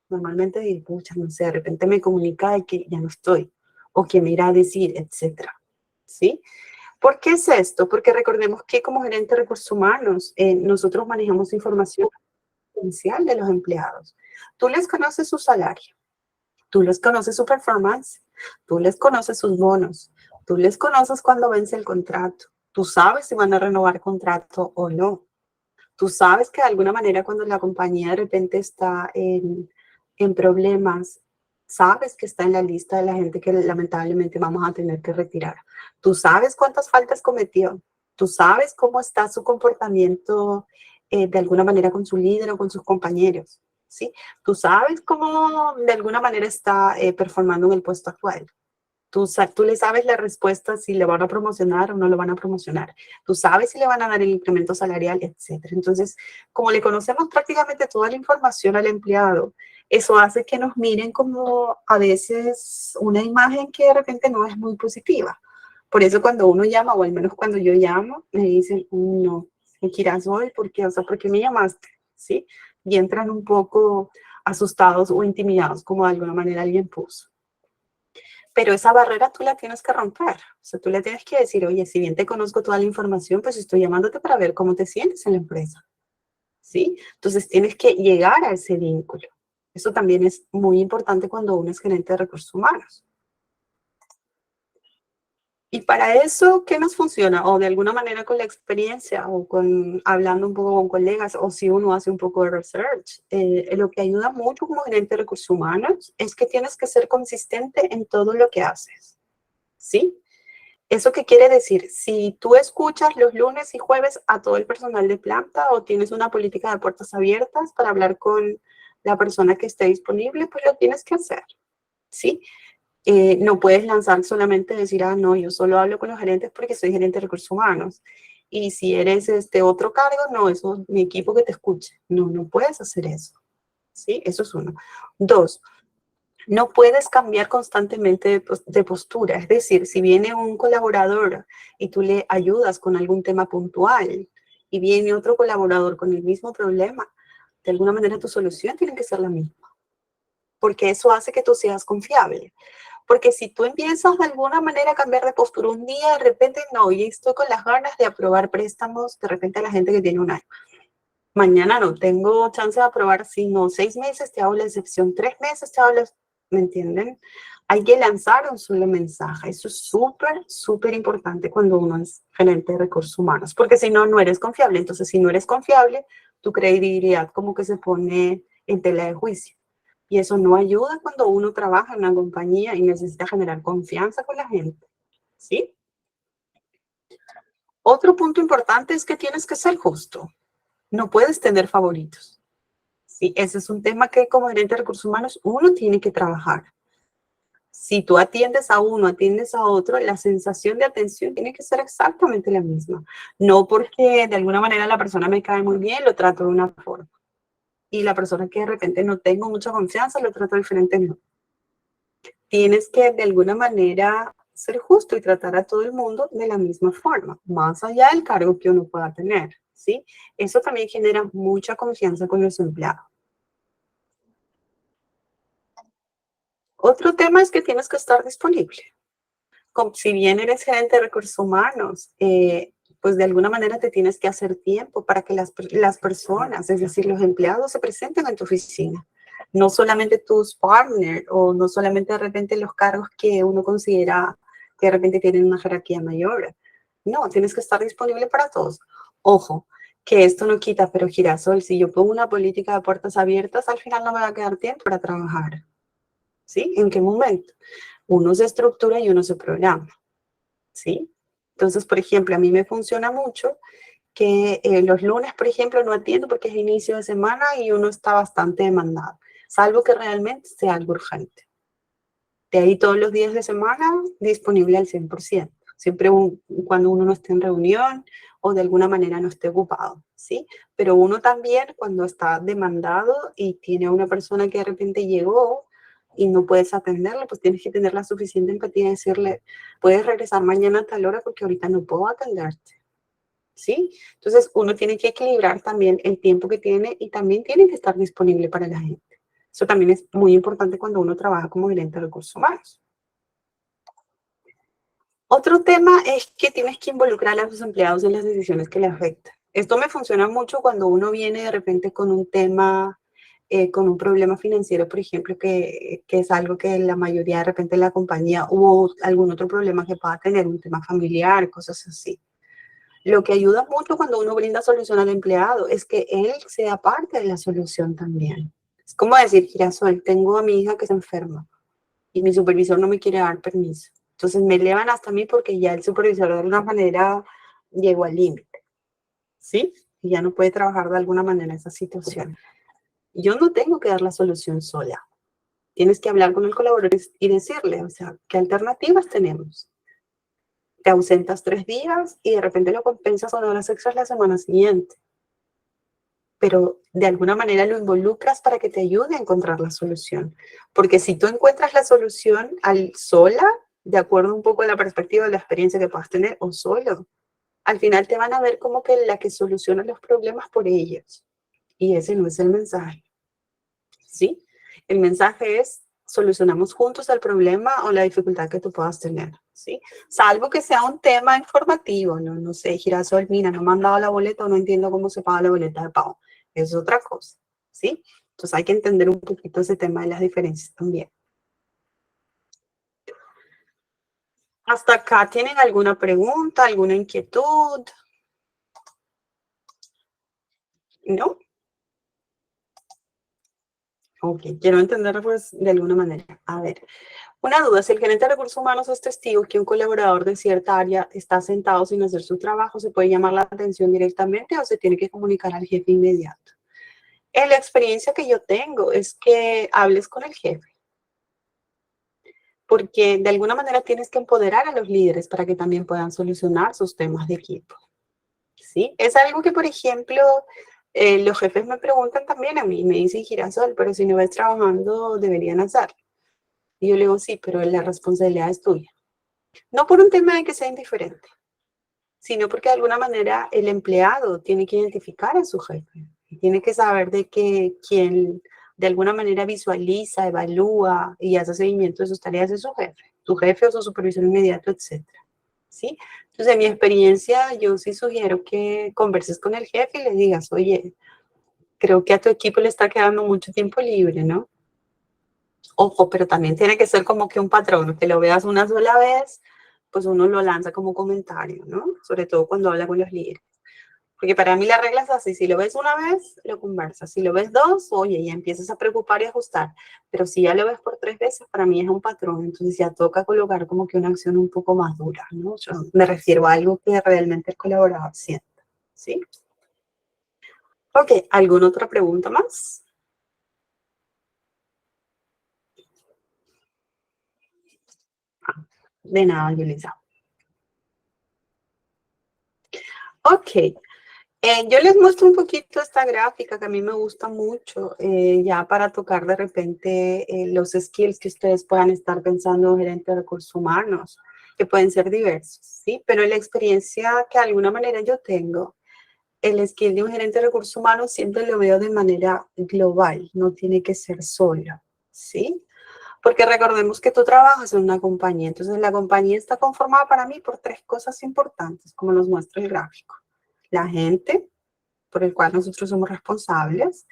Normalmente dice, pucha, no sé, de repente me comunica de que ya no estoy, o que me irá a decir, etcétera. ¿Sí? ¿Por qué es esto? Porque recordemos que como gerente de recursos humanos, nosotros manejamos información potencial de los empleados. Tú les conoces su salario, tú les conoces su performance, tú les conoces sus bonos, tú les conoces cuando vence el contrato, tú sabes si van a renovar contrato o no. Tú sabes que de alguna manera cuando la compañía de repente está en problemas, sabes que está en la lista de la gente que lamentablemente vamos a tener que retirar. Tú sabes cuántas faltas cometió. Tú sabes cómo está su comportamiento de alguna manera con su líder o con sus compañeros. ¿Sí? Tú sabes cómo de alguna manera está performando en el puesto actual. Tú le sabes la respuesta si le van a promocionar o no lo van a promocionar. Tú sabes si le van a dar el incremento salarial, etcétera. Entonces, como le conocemos prácticamente toda la información al empleado, eso hace que nos miren como a veces una imagen que de repente no es muy positiva. Por eso cuando uno llama, o al menos cuando yo llamo, me dicen, no, me quieras hoy, ¿por qué? O sea, ¿por qué me llamaste? ¿Sí? Y entran un poco asustados o intimidados, como de alguna manera alguien puso. Pero esa barrera tú la tienes que romper. O sea, tú le tienes que decir, oye, si bien te conozco toda la información, pues estoy llamándote para ver cómo te sientes en la empresa. ¿Sí? Entonces tienes que llegar a ese vínculo. Eso también es muy importante cuando uno es gerente de recursos humanos. Y para eso, ¿qué nos funciona? O de alguna manera con la experiencia o con hablando un poco con colegas o si uno hace un poco de research. Lo que ayuda mucho como gerente de recursos humanos es que tienes que ser consistente en todo lo que haces. ¿Sí? ¿Eso qué quiere decir? Si tú escuchas los lunes y jueves a todo el personal de planta o tienes una política de puertas abiertas para hablar con la persona que esté disponible, pues lo tienes que hacer, ¿sí? No puedes lanzar solamente decir, ah, no, yo solo hablo con los gerentes porque soy gerente de recursos humanos. Y si eres este otro cargo, no, eso es mi equipo que te escuche. No, no puedes hacer eso, ¿sí? Eso es uno. Dos, no puedes cambiar constantemente de postura. Es decir, si viene un colaborador y tú le ayudas con algún tema puntual y viene otro colaborador con el mismo problema, de alguna manera tu solución tiene que ser la misma, porque eso hace que tú seas confiable. Porque si tú empiezas de alguna manera a cambiar de postura un día, de repente no, y estoy con las ganas de aprobar préstamos, de repente a la gente que tiene un año. Mañana no tengo chance de aprobar, sino 6 meses te hago la excepción, 3 meses te hago la, ¿me entienden? Hay que lanzar un solo mensaje. Eso es súper, súper importante cuando uno es gerente de recursos humanos, porque si no, no eres confiable. Entonces, si no eres confiable, tu credibilidad como que se pone en tela de juicio. Y eso no ayuda cuando uno trabaja en una compañía y necesita generar confianza con la gente, ¿sí? Otro punto importante es que tienes que ser justo. No puedes tener favoritos. Sí, ese es un tema que como gerente de recursos humanos uno tiene que trabajar. Si tú atiendes a uno, atiendes a otro, la sensación de atención tiene que ser exactamente la misma. No porque de alguna manera la persona me cae muy bien, lo trato de una forma. Y la persona que de repente no tengo mucha confianza, lo trato diferente. No. Tienes que de alguna manera ser justo y tratar a todo el mundo de la misma forma, más allá del cargo que uno pueda tener, ¿sí? Eso también genera mucha confianza con los empleados. Otro tema es que tienes que estar disponible. Si bien eres gerente de recursos humanos, pues de alguna manera te tienes que hacer tiempo para que las personas, es decir, los empleados se presenten en tu oficina. No solamente tus partners o no solamente de repente los cargos que uno considera que de repente tienen una jerarquía mayor. No, tienes que estar disponible para todos. Ojo, que esto no quita, pero Girasol, si yo pongo una política de puertas abiertas, al final no me va a quedar tiempo para trabajar. ¿Sí? ¿En qué momento? Uno se estructura y uno se programa. ¿Sí? Entonces, por ejemplo, a mí me funciona mucho que los lunes, por ejemplo, no atiendo porque es inicio de semana y uno está bastante demandado, salvo que realmente sea algo urgente. De ahí todos los días de semana disponible al 100%, siempre cuando uno no esté en reunión o de alguna manera no esté ocupado, ¿sí? Pero uno también cuando está demandado y tiene a una persona que de repente llegó y no puedes atenderla, pues tienes que tener la suficiente empatía y decirle, puedes regresar mañana a tal hora porque ahorita no puedo atenderte, ¿sí? Entonces uno tiene que equilibrar también el tiempo que tiene y también tiene que estar disponible para la gente. Eso también es muy importante cuando uno trabaja como gerente de recursos humanos. Otro tema es que tienes que involucrar a los empleados en las decisiones que le afectan. Esto me funciona mucho cuando uno viene de repente con un tema, con un problema financiero, por ejemplo, que es algo que la mayoría de repente de la compañía o algún otro problema que pueda tener, un tema familiar, cosas así. Lo que ayuda mucho cuando uno brinda solución al empleado es que él sea parte de la solución también. Es como decir, Girasol, tengo a mi hija que se enferma y mi supervisor no me quiere dar permiso. Entonces me elevan hasta mí porque ya el supervisor de alguna manera llegó al límite, ¿sí? Y ya no puede trabajar de alguna manera esa situación. Yo no tengo que dar la solución sola. Tienes que hablar con el colaborador y decirle, o sea, ¿qué alternativas tenemos? Te ausentas 3 días y de repente lo compensas con horas extras la semana siguiente. Pero de alguna manera lo involucras para que te ayude a encontrar la solución. Porque si tú encuentras la solución al sola, de acuerdo un poco a la perspectiva de la experiencia que puedas tener, o solo, al final te van a ver como que la que soluciona los problemas por ellos. Y ese no es el mensaje, ¿sí? El mensaje es, solucionamos juntos el problema o la dificultad que tú puedas tener, ¿sí? Salvo que sea un tema informativo, no, no sé, Girasol, mira, no me han dado la boleta o no entiendo cómo se paga la boleta de pago. Es otra cosa, ¿sí? Entonces hay que entender un poquito ese tema de las diferencias también. ¿Hasta acá tienen alguna pregunta, alguna inquietud? ¿No? Ok, quiero entender pues de alguna manera. A ver, una duda, si el gerente de recursos humanos es testigo que un colaborador de cierta área está sentado sin hacer su trabajo, ¿se puede llamar la atención directamente o se tiene que comunicar al jefe inmediato? En la experiencia que yo tengo es que hables con el jefe, porque de alguna manera tienes que empoderar a los líderes para que también puedan solucionar sus temas de equipo, ¿sí? Es algo que, por ejemplo, los jefes me preguntan también a mí, me dicen, Girasol, pero si no ves trabajando, deberían hacerlo. Y yo le digo, sí, pero la responsabilidad es tuya. No por un tema de que sea indiferente, sino porque de alguna manera el empleado tiene que identificar a su jefe. Y tiene que saber de que quien de alguna manera visualiza, evalúa y hace seguimiento de sus tareas es su jefe o su supervisor inmediato, etcétera. ¿Sí? Entonces, en mi experiencia, yo sí sugiero que converses con el jefe y le digas, oye, creo que a tu equipo le está quedando mucho tiempo libre, ¿no? Ojo, pero también tiene que ser como que un patrón, que lo veas una sola vez, pues uno lo lanza como comentario, ¿no? Sobre todo cuando habla con los líderes. Porque para mí la regla es así, si lo ves una vez, lo conversas. Si lo ves dos, oye, ya empiezas a preocupar y ajustar. Pero si ya lo ves por tres veces, para mí es un patrón. Entonces ya toca colocar como que una acción un poco más dura, ¿no? Yo me refiero a algo que realmente el colaborador sienta, ¿sí? Ok, ¿alguna otra pregunta más? De nada, Yulisa. Ok, yo les muestro un poquito esta gráfica que a mí me gusta mucho, ya para tocar de repente los skills que ustedes puedan estar pensando gerente de recursos humanos, que pueden ser diversos, ¿sí? Pero la experiencia que de alguna manera yo tengo, el skill de un gerente de recursos humanos siempre lo veo de manera global, no tiene que ser solo, ¿sí? Porque recordemos que tú trabajas en una compañía, entonces la compañía está conformada para mí por tres cosas importantes, como nos muestra el gráfico. La gente, por el cual nosotros somos responsables,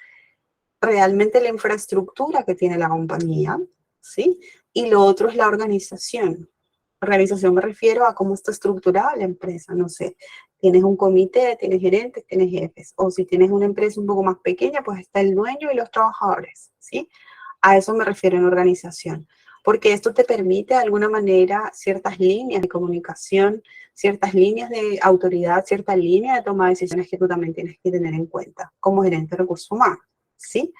realmente la infraestructura que tiene la compañía, ¿sí? Y lo otro es la organización. Organización me refiero a cómo está estructurada la empresa, no sé, tienes un comité, tienes gerentes, tienes jefes, o si tienes una empresa un poco más pequeña, pues está el dueño y los trabajadores, ¿sí? A eso me refiero en organización, porque esto te permite de alguna manera ciertas líneas de comunicación, ciertas líneas de autoridad, ciertas líneas de toma de decisiones que tú también tienes que tener en cuenta como gerente de recursos humanos, ¿sí?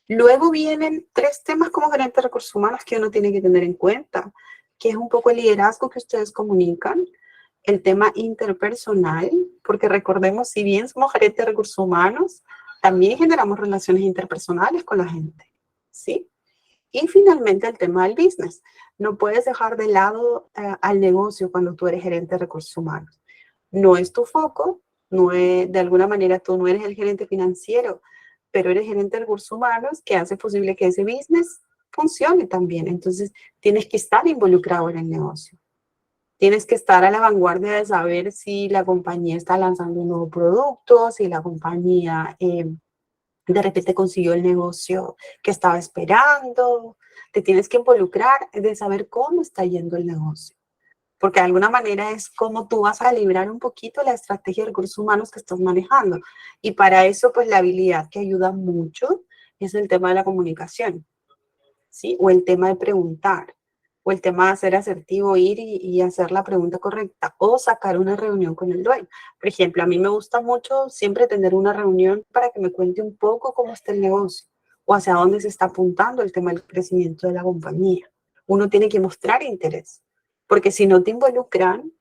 Luego vienen tres temas como gerente de recursos humanos que uno tiene que tener en cuenta, que es un poco el liderazgo que ustedes comunican, el tema interpersonal, porque recordemos, si bien somos gerentes de recursos humanos, también generamos relaciones interpersonales con la gente, ¿sí? Y finalmente el tema del business. No puedes dejar de lado al negocio cuando tú eres gerente de recursos humanos. No es tu foco, no es, de alguna manera tú no eres el gerente financiero, pero eres gerente de recursos humanos que hace posible que ese business funcione también. Entonces tienes que estar involucrado en el negocio. Tienes que estar a la vanguardia de saber si la compañía está lanzando un nuevo producto, si la compañía de repente consiguió el negocio que estaba esperando. Te tienes que involucrar de saber cómo está yendo el negocio. Porque de alguna manera es como tú vas a librar un poquito la estrategia de recursos humanos que estás manejando. Y para eso, pues la habilidad que ayuda mucho es el tema de la comunicación, ¿sí? O el tema de preguntar, o el tema de ser asertivo, ir y hacer la pregunta correcta, o sacar una reunión con el dueño. Por ejemplo, a mí me gusta mucho siempre tener una reunión para que me cuente un poco cómo está el negocio, o hacia dónde se está apuntando el tema del crecimiento de la compañía. Uno tiene que mostrar interés, porque si no te involucran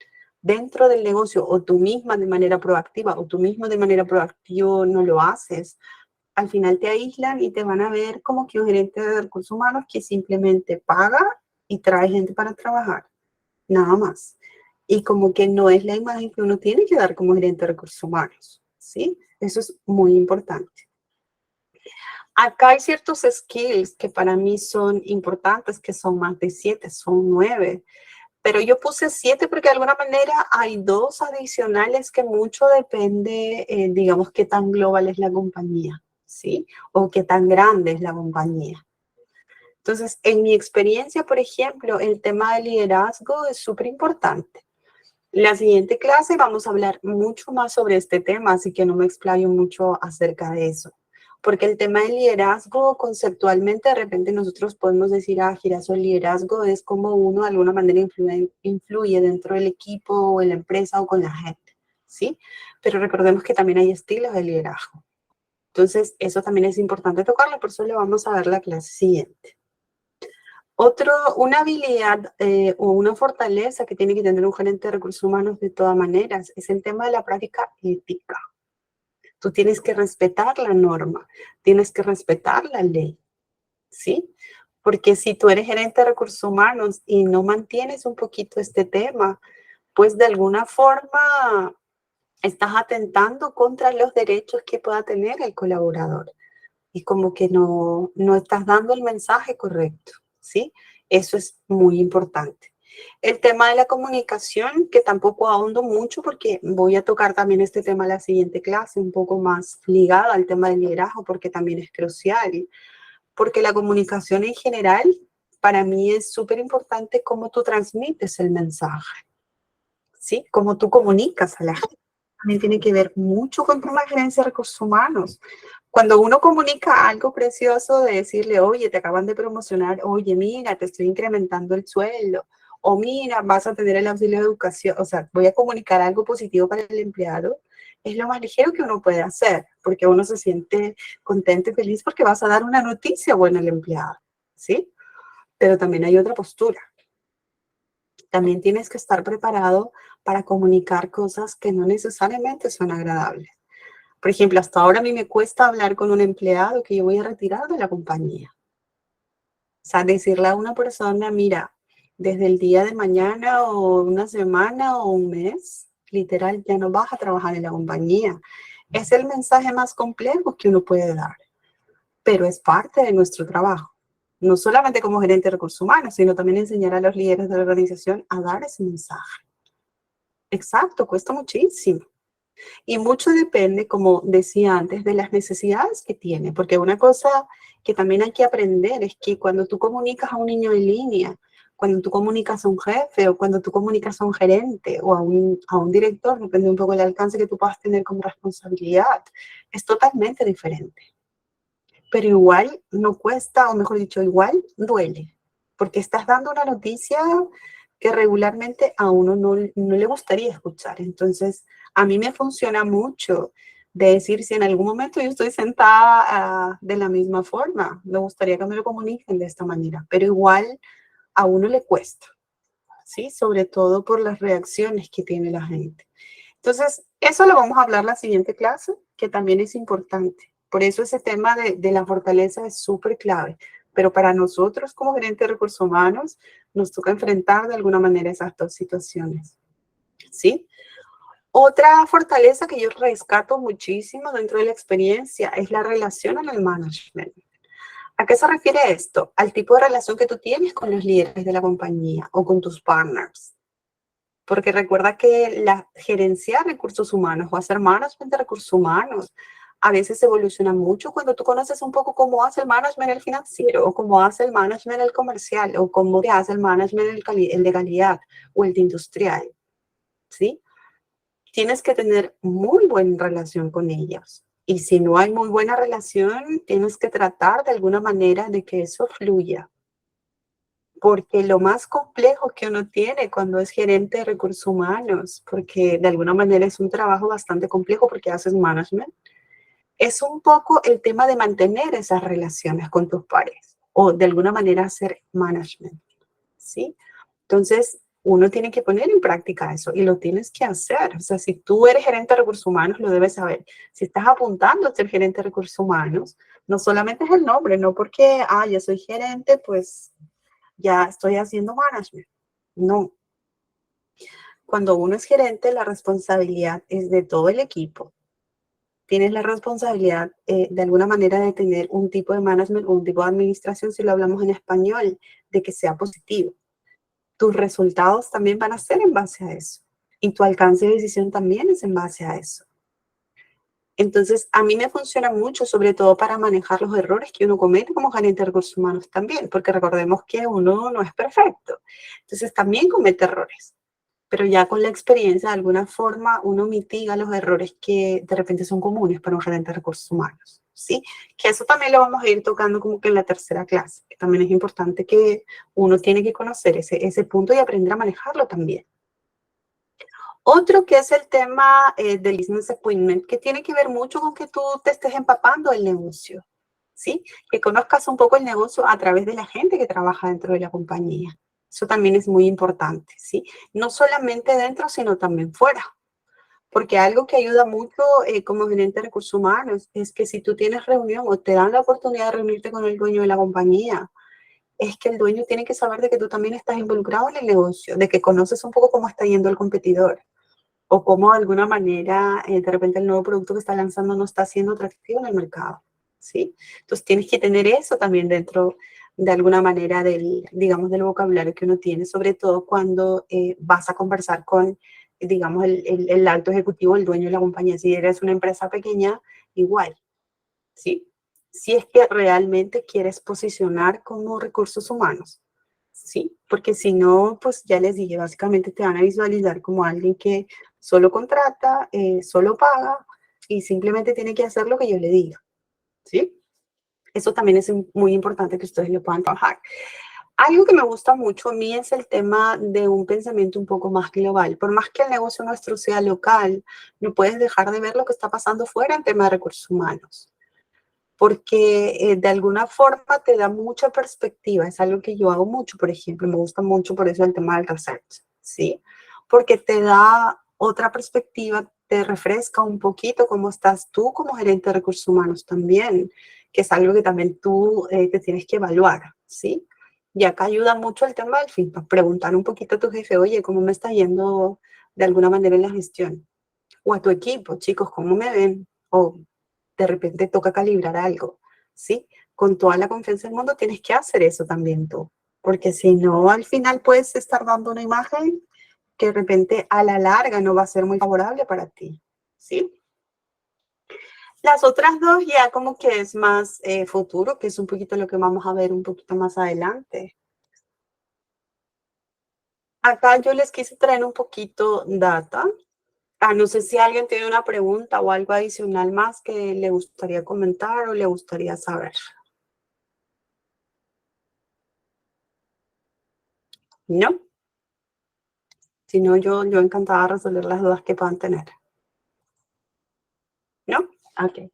dentro del negocio, o tú misma de manera proactiva, o tú mismo de manera proactiva no lo haces, al final te aíslan y te van a ver como que un gerente de recursos humanos que simplemente paga y trae gente para trabajar, nada más. Y como que no es la imagen que uno tiene que dar como gerente de recursos humanos, ¿sí? Eso es muy importante. Acá hay ciertos skills que para mí son importantes, que son más de 7, son 9. Pero yo puse 7 porque de alguna manera hay dos adicionales que mucho depende, digamos, qué tan global es la compañía, ¿sí? O qué tan grande es la compañía. Entonces, en mi experiencia, por ejemplo, el tema de liderazgo es súper importante. La siguiente clase vamos a hablar mucho más sobre este tema, así que no me explayo mucho acerca de eso. Porque el tema del liderazgo, conceptualmente, de repente nosotros podemos decir, Giraso, el liderazgo es como uno de alguna manera influye dentro del equipo o en la empresa o con la gente, ¿sí? Pero recordemos que también hay estilos de liderazgo. Entonces, eso también es importante tocarlo, por eso le vamos a ver la clase siguiente. Una habilidad o una fortaleza que tiene que tener un gerente de recursos humanos de todas maneras es el tema de la práctica ética. Tú tienes que respetar la norma, tienes que respetar la ley, ¿sí? Porque si tú eres gerente de recursos humanos y no mantienes un poquito este tema, pues de alguna forma estás atentando contra los derechos que pueda tener el colaborador. Y como que no estás dando el mensaje correcto, ¿sí? Eso es muy importante. El tema de la comunicación, que tampoco ahondo mucho porque voy a tocar también este tema en la siguiente clase, un poco más ligado al tema del liderazgo, porque también es crucial. Porque la comunicación en general, para mí es súper importante cómo tú transmites el mensaje, ¿sí? Cómo tú comunicas a la gente. También tiene que ver mucho con la gerencia de recursos humanos. Cuando uno comunica algo precioso de decirle, oye, te acaban de promocionar, oye, mira, te estoy incrementando el sueldo, o mira, vas a tener el auxilio de educación, o sea, voy a comunicar algo positivo para el empleado, es lo más ligero que uno puede hacer, porque uno se siente contento y feliz porque vas a dar una noticia buena al empleado, ¿sí? Pero también hay otra postura. También tienes que estar preparado para comunicar cosas que no necesariamente son agradables. Por ejemplo, hasta ahora a mí me cuesta hablar con un empleado que yo voy a retirar de la compañía. O sea, decirle a una persona, mira, desde el día de mañana o una semana o un mes, literal, ya no vas a trabajar en la compañía. Es el mensaje más complejo que uno puede dar, pero es parte de nuestro trabajo. No solamente como gerente de recursos humanos, sino también enseñar a los líderes de la organización a dar ese mensaje. Exacto, cuesta muchísimo. Y mucho depende, como decía antes, de las necesidades que tiene, porque una cosa que también hay que aprender es que cuando tú comunicas a un niño en línea, cuando tú comunicas a un jefe o cuando tú comunicas a un gerente o a un director, depende un poco del alcance que tú puedas tener como responsabilidad, es totalmente diferente. Pero igual no cuesta, o mejor dicho, igual duele, porque estás dando una noticia que regularmente a uno no le gustaría escuchar. Entonces, a mí me funciona mucho de decir si en algún momento yo estoy sentada de la misma forma, me gustaría que me lo comuniquen de esta manera, pero igual a uno le cuesta, ¿sí? Sobre todo por las reacciones que tiene la gente. Entonces, eso lo vamos a hablar la siguiente clase, que también es importante. Por eso ese tema de la fortaleza es súper clave. Pero para nosotros como gerente de recursos humanos, nos toca enfrentar de alguna manera esas dos situaciones. ¿Sí? Otra fortaleza que yo rescato muchísimo dentro de la experiencia es la relación en el management. ¿A qué se refiere esto? Al tipo de relación que tú tienes con los líderes de la compañía o con tus partners. Porque recuerda que la gerencia de recursos humanos o hacer management de recursos humanos a veces evoluciona mucho cuando tú conoces un poco cómo hace el management el financiero o cómo hace el management el comercial o cómo hace el management el de calidad o el de industrial, ¿sí? Tienes que tener muy buena relación con ellos. Y si no hay muy buena relación, tienes que tratar de alguna manera de que eso fluya. Porque lo más complejo que uno tiene cuando es gerente de recursos humanos, porque de alguna manera es un trabajo bastante complejo porque haces management, es un poco el tema de mantener esas relaciones con tus pares o de alguna manera hacer management, ¿sí? Entonces, uno tiene que poner en práctica eso y lo tienes que hacer. O sea, si tú eres gerente de recursos humanos, lo debes saber. Si estás apuntando a ser gerente de recursos humanos, no solamente es el nombre, no porque, yo soy gerente, pues ya estoy haciendo management. No. Cuando uno es gerente, la responsabilidad es de todo el equipo. Tienes la responsabilidad de alguna manera de tener un tipo de management o un tipo de administración, si lo hablamos en español, de que sea positivo. Tus resultados también van a ser en base a eso. Y tu alcance de decisión también es en base a eso. Entonces, a mí me funciona mucho, sobre todo para manejar los errores que uno comete como gerente de recursos humanos también, porque recordemos que uno no es perfecto. Entonces, también comete errores. Pero ya con la experiencia, de alguna forma, uno mitiga los errores que de repente son comunes para un gerente de recursos humanos. ¿sí? Que eso también lo vamos a ir tocando como que en la tercera clase, que también es importante que uno tiene que conocer ese punto y aprender a manejarlo también. Otro que es el tema del business appointment, que tiene que ver mucho con que tú te estés empapando el negocio, ¿sí? Que conozcas un poco el negocio a través de la gente que trabaja dentro de la compañía. Eso también es muy importante, ¿sí? No solamente dentro, sino también fuera. Porque algo que ayuda mucho como gerente de recursos humanos es que si tú tienes reunión o te dan la oportunidad de reunirte con el dueño de la compañía, es que el dueño tiene que saber de que tú también estás involucrado en el negocio, de que conoces un poco cómo está yendo el competidor o cómo de alguna manera de repente el nuevo producto que está lanzando no está siendo atractivo en el mercado, ¿sí? Entonces tienes que tener eso también dentro de alguna manera del, digamos, del vocabulario que uno tiene, sobre todo cuando vas a conversar con, digamos, el alto ejecutivo, el dueño de la compañía. Si eres una empresa pequeña, igual, ¿sí? Si es que realmente quieres posicionar como recursos humanos, ¿sí? Porque si no, pues ya les dije, básicamente te van a visualizar como alguien que solo contrata, solo paga y simplemente tiene que hacer lo que yo le diga, ¿sí? Eso también es muy importante que ustedes lo puedan trabajar. Algo que me gusta mucho a mí es el tema de un pensamiento un poco más global. Por más que el negocio nuestro sea local, no puedes dejar de ver lo que está pasando fuera en tema de recursos humanos, porque de alguna forma te da mucha perspectiva. Es algo que yo hago mucho, por ejemplo, me gusta mucho por eso el tema del research, ¿sí? Porque te da otra perspectiva, te refresca un poquito cómo estás tú como gerente de recursos humanos también, que es algo que también tú te tienes que evaluar, ¿sí? Y acá ayuda mucho el tema del feedback, preguntar un poquito a tu jefe, oye, ¿cómo me está yendo de alguna manera en la gestión? O a tu equipo, chicos, ¿cómo me ven? O de repente toca calibrar algo, ¿sí? Con toda la confianza del mundo tienes que hacer eso también tú, porque si no, al final puedes estar dando una imagen que de repente a la larga no va a ser muy favorable para ti, ¿sí? Las otras dos ya como que es más futuro, que es un poquito lo que vamos a ver un poquito más adelante. Acá yo les quise traer un poquito data. No sé si alguien tiene una pregunta o algo adicional más que le gustaría comentar o le gustaría saber. ¿No? Si no, yo encantada de resolver las dudas que puedan tener. ¿No? Ok.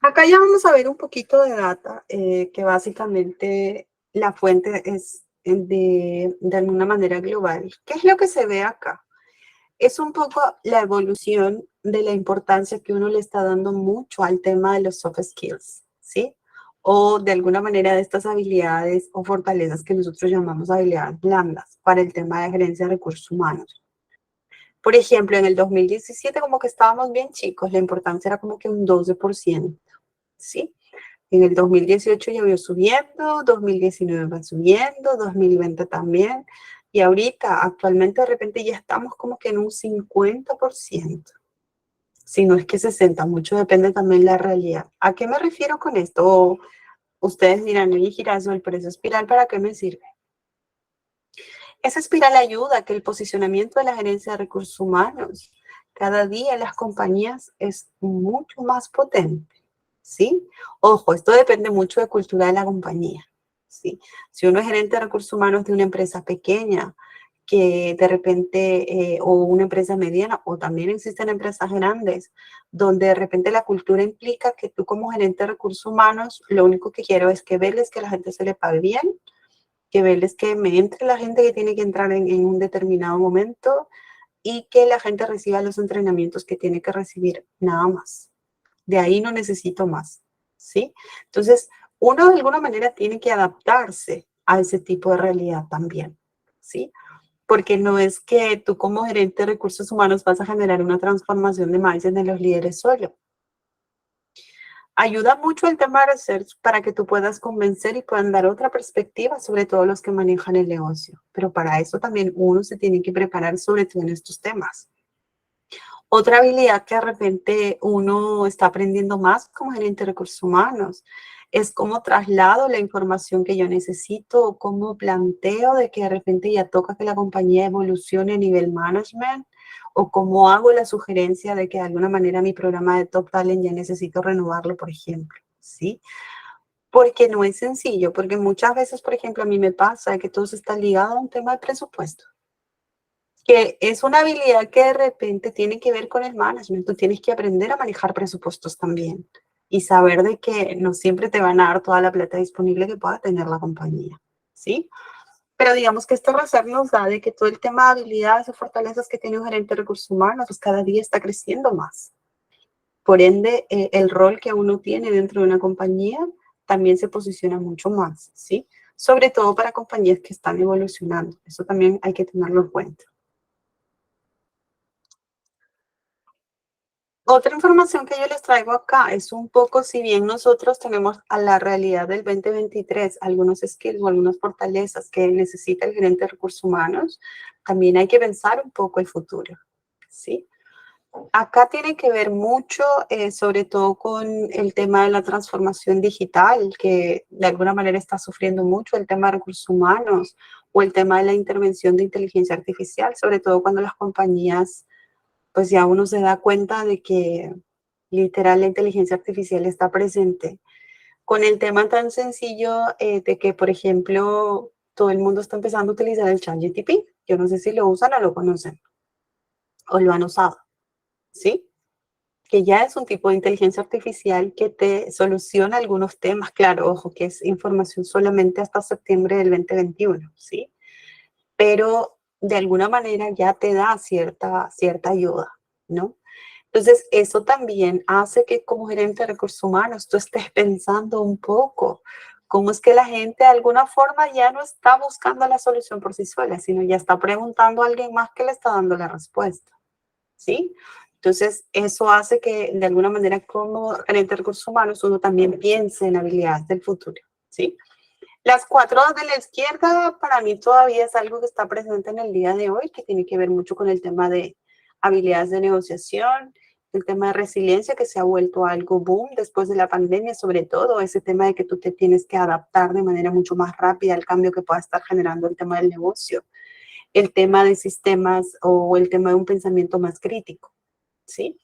Acá ya vamos a ver un poquito de data, que básicamente la fuente es de alguna manera global. ¿Qué es lo que se ve acá? Es un poco la evolución de la importancia que uno le está dando mucho al tema de los soft skills, ¿sí? O de alguna manera de estas habilidades o fortalezas que nosotros llamamos habilidades blandas para el tema de gerencia de recursos humanos. Por ejemplo, en el 2017 como que estábamos bien chicos, la importancia era como que un 12%, ¿sí? En el 2018 ya vio subiendo, 2019 va subiendo, 2020 también, y ahorita actualmente de repente ya estamos como que en un 50%, si no es que 60%, mucho depende también de la realidad. ¿A qué me refiero con esto? O ustedes dirán, oye, Girasol, pero esa espiral, ¿para qué me sirve? Esa espiral ayuda a que el posicionamiento de la gerencia de recursos humanos cada día en las compañías es mucho más potente, ¿sí? Ojo, esto depende mucho de cultura de la compañía, ¿sí? Si uno es gerente de recursos humanos de una empresa pequeña, que de repente, o una empresa mediana, o también existen empresas grandes, donde de repente la cultura implica que tú como gerente de recursos humanos, lo único que quiero es que verles que a la gente se le pague bien, que verles que me entre la gente que tiene que entrar en un determinado momento y que la gente reciba los entrenamientos que tiene que recibir, nada más. De ahí no necesito más, ¿sí? Entonces, uno de alguna manera tiene que adaptarse a ese tipo de realidad también, ¿sí? Porque no es que tú como gerente de recursos humanos vas a generar una transformación de mindset de los líderes solo. Ayuda mucho el tema de research para que tú puedas convencer y puedan dar otra perspectiva, sobre todo los que manejan el negocio. Pero para eso también uno se tiene que preparar sobre todo en estos temas. Otra habilidad que de repente uno está aprendiendo más como gerente de recursos humanos es cómo traslado la información que yo necesito o cómo planteo de que de repente ya toca que la compañía evolucione a nivel management o cómo hago la sugerencia de que de alguna manera mi programa de Top Talent ya necesito renovarlo, por ejemplo, ¿sí? Porque no es sencillo, porque muchas veces, por ejemplo, a mí me pasa que todo está ligado a un tema de presupuesto, que es una habilidad que de repente tiene que ver con el management. Tú tienes que aprender a manejar presupuestos también y saber de que no siempre te van a dar toda la plata disponible que pueda tener la compañía, ¿sí? Pero digamos que este reset nos da de que todo el tema de habilidades o fortalezas que tiene un gerente de recursos humanos, pues cada día está creciendo más. Por ende, el rol que uno tiene dentro de una compañía también se posiciona mucho más, ¿sí? Sobre todo para compañías que están evolucionando. Eso también hay que tenerlo en cuenta. Otra información que yo les traigo acá es un poco, si bien nosotros tenemos a la realidad del 2023 algunos skills o algunas fortalezas que necesita el gerente de recursos humanos, también hay que pensar un poco el futuro, ¿sí? Acá tiene que ver mucho, sobre todo con el tema de la transformación digital, que de alguna manera está sufriendo mucho el tema de recursos humanos o el tema de la intervención de inteligencia artificial, sobre todo cuando las compañías, pues ya uno se da cuenta de que literal la inteligencia artificial está presente. Con el tema tan sencillo de que, por ejemplo, todo el mundo está empezando a utilizar el ChatGPT. Yo no sé si lo usan o lo conocen o lo han usado, ¿sí? Que ya es un tipo de inteligencia artificial que te soluciona algunos temas. Claro, ojo, que es información solamente hasta septiembre del 2021, ¿sí? Pero de alguna manera ya te da cierta ayuda, ¿no? Entonces, eso también hace que como gerente de recursos humanos tú estés pensando un poco cómo es que la gente de alguna forma ya no está buscando la solución por sí sola, sino ya está preguntando a alguien más que le está dando la respuesta. ¿Sí? Entonces, eso hace que de alguna manera como gerente de recursos humanos uno también piense en habilidades del futuro, ¿sí? Las cuatro de la izquierda para mí todavía es algo que está presente en el día de hoy, que tiene que ver mucho con el tema de habilidades de negociación, el tema de resiliencia que se ha vuelto algo boom después de la pandemia, sobre todo ese tema de que tú te tienes que adaptar de manera mucho más rápida al cambio que pueda estar generando el tema del negocio, el tema de sistemas o el tema de un pensamiento más crítico, ¿sí?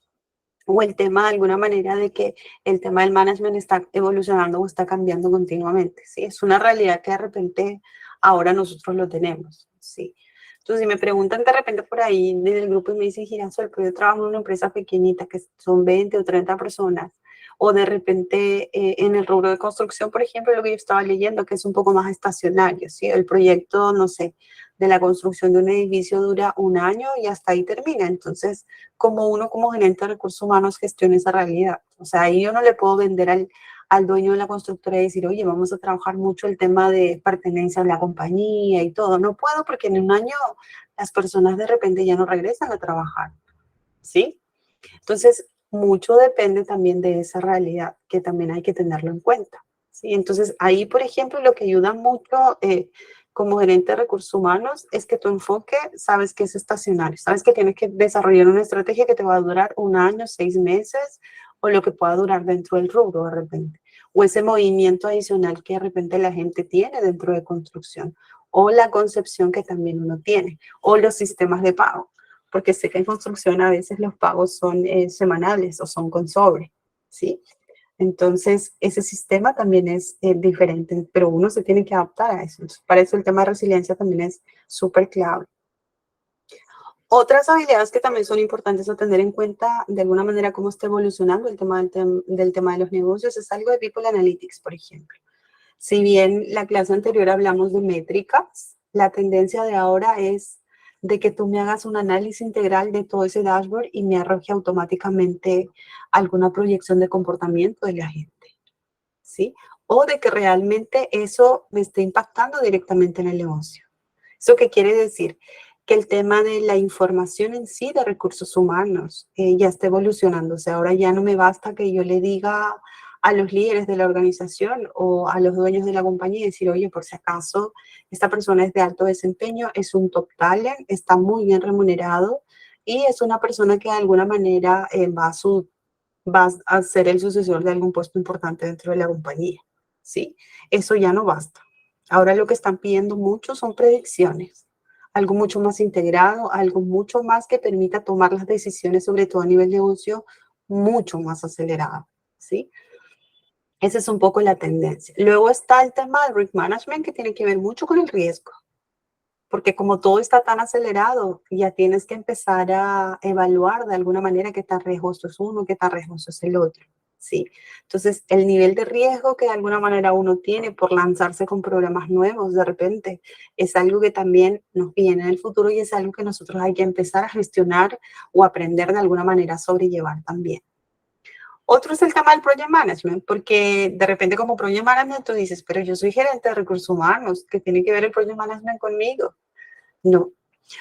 O el tema de alguna manera de que el tema del management está evolucionando o está cambiando continuamente, ¿sí? Es una realidad que de repente ahora nosotros lo tenemos, ¿sí? Entonces, si me preguntan de repente por ahí en el grupo y me dicen, Girasol, pero yo trabajo en una empresa pequeñita que son 20 o 30 personas, o de repente en el rubro de construcción, por ejemplo, lo que yo estaba leyendo, que es un poco más estacionario, ¿sí? El proyecto, no sé, de la construcción de un edificio dura un año y hasta ahí termina. Entonces, como uno como gerente de recursos humanos gestiona esa realidad. O sea, ahí yo no le puedo vender al dueño de la constructora y decir, oye, vamos a trabajar mucho el tema de pertenencia a la compañía y todo. No puedo porque en un año las personas de repente ya no regresan a trabajar, ¿sí? Entonces, mucho depende también de esa realidad que también hay que tenerlo en cuenta, ¿sí? Entonces, ahí, por ejemplo, lo que ayuda mucho como gerente de recursos humanos es que tu enfoque, sabes que es estacionario, sabes que tienes que desarrollar una estrategia que te va a durar un año, 6 meses o lo que pueda durar dentro del rubro de repente, o ese movimiento adicional que de repente la gente tiene dentro de construcción, o la concepción que también uno tiene, o los sistemas de pago porque sé que en construcción a veces los pagos son semanales o son con sobre, ¿sí? Entonces, ese sistema también es diferente, pero uno se tiene que adaptar a eso. Entonces, para eso el tema de resiliencia también es súper clave. Otras habilidades que también son importantes a tener en cuenta, de alguna manera, cómo está evolucionando el tema del tema de los negocios, es algo de People Analytics, por ejemplo. Si bien la clase anterior hablamos de métricas, la tendencia de ahora es de que tú me hagas un análisis integral de todo ese dashboard y me arroje automáticamente alguna proyección de comportamiento de la gente, ¿sí? O de que realmente eso me esté impactando directamente en el negocio. ¿Eso qué quiere decir? Que el tema de la información en sí de recursos humanos ya está evolucionando. O sea, ahora ya no me basta que yo le diga a los líderes de la organización o a los dueños de la compañía y decir, oye, por si acaso, esta persona es de alto desempeño, es un top talent, está muy bien remunerado y es una persona que de alguna manera va a ser el sucesor de algún puesto importante dentro de la compañía, ¿sí? Eso ya no basta. Ahora lo que están pidiendo mucho son predicciones. algo mucho más integrado, algo mucho más que permita tomar las decisiones, sobre todo a nivel negocio, mucho más acelerado, ¿sí? Esa es un poco la tendencia. Luego está el tema del risk management, que tiene que ver mucho con el riesgo, porque como todo está tan acelerado, ya tienes que empezar a evaluar de alguna manera qué tan riesgoso es uno, qué tan riesgoso es el otro, ¿sí? Entonces, el nivel de riesgo que de alguna manera uno tiene por lanzarse con programas nuevos de repente es algo que también nos viene en el futuro y es algo que nosotros hay que empezar a gestionar o aprender de alguna manera a sobrellevar también. Otro es el tema del project management, porque de repente como project management tú dices, pero yo soy gerente de recursos humanos, ¿qué tiene que ver el project management conmigo? No,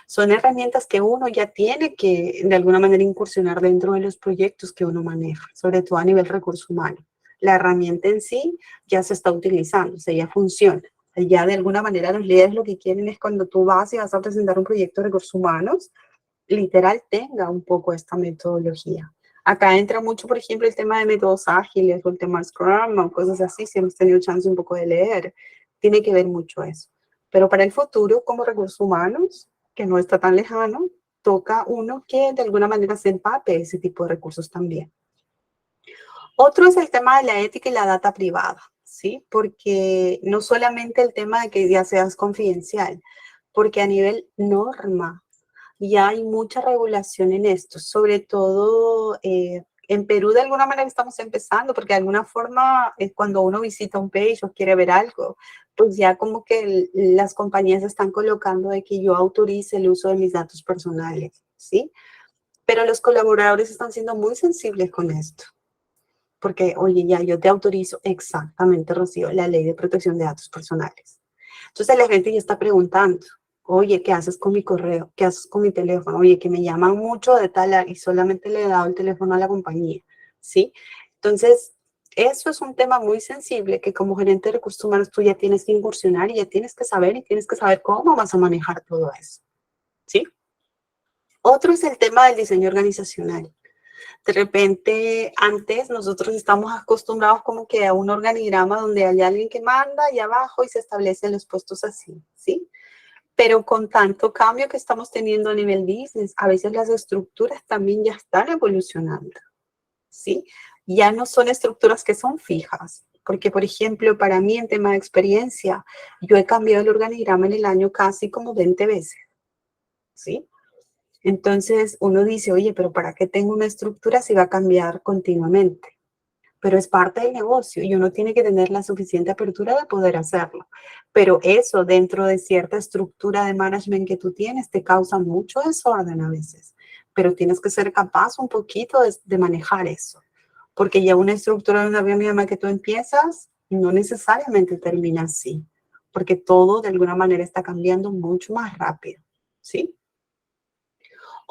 son herramientas que uno ya tiene que de alguna manera incursionar dentro de los proyectos que uno maneja, sobre todo a nivel recursos humanos. La herramienta en sí ya se está utilizando, o sea, ya funciona. Ya de alguna manera los líderes lo que quieren es cuando tú vas y vas a presentar un proyecto de recursos humanos, literal tenga un poco esta metodología. Acá entra mucho, por ejemplo, el tema de métodos ágiles o el tema Scrum o cosas así, si hemos tenido chance un poco de leer, tiene que ver mucho eso. Pero para el futuro, como recursos humanos, que no está tan lejano, toca uno que de alguna manera se empape ese tipo de recursos también. Otro es el tema de la ética y la data privada, ¿sí? Porque no solamente el tema de que ya seas confidencial, porque a nivel norma ya hay mucha regulación en esto, sobre todo en Perú de alguna manera estamos empezando, porque de alguna forma cuando uno visita un page o quiere ver algo, pues ya como que las compañías están colocando de que yo autorice el uso de mis datos personales, ¿sí? Pero los colaboradores están siendo muy sensibles con esto, porque, oye, ya yo te autorizo exactamente, Rocío, la ley de protección de datos personales. Entonces la gente ya está preguntando, oye, ¿qué haces con mi correo? ¿Qué haces con mi teléfono? Oye, que me llaman mucho de tal y solamente le he dado el teléfono a la compañía, ¿sí? Entonces, eso es un tema muy sensible que como gerente de recursos humanos tú ya tienes que incursionar y ya tienes que saber y tienes que saber cómo vas a manejar todo eso, ¿sí? Otro es el tema del diseño organizacional. De repente, antes nosotros estamos acostumbrados como que a un organigrama donde hay alguien que manda y abajo y se establecen los puestos así, ¿sí? Pero con tanto cambio que estamos teniendo a nivel business, a veces las estructuras también ya están evolucionando, ¿sí? Ya no son estructuras que son fijas, porque por ejemplo, para mí en tema de experiencia, yo he cambiado el organigrama en el año casi como 20 veces, ¿sí? Entonces uno dice, oye, pero ¿para qué tengo una estructura si va a cambiar continuamente? Pero es parte del negocio y uno tiene que tener la suficiente apertura de poder hacerlo. Pero eso dentro de cierta estructura de management que tú tienes te causa mucho desorden a veces, pero tienes que ser capaz un poquito de manejar eso, porque ya una estructura de una organigrama que tú empiezas no necesariamente termina así, porque todo de alguna manera está cambiando mucho más rápido, ¿sí?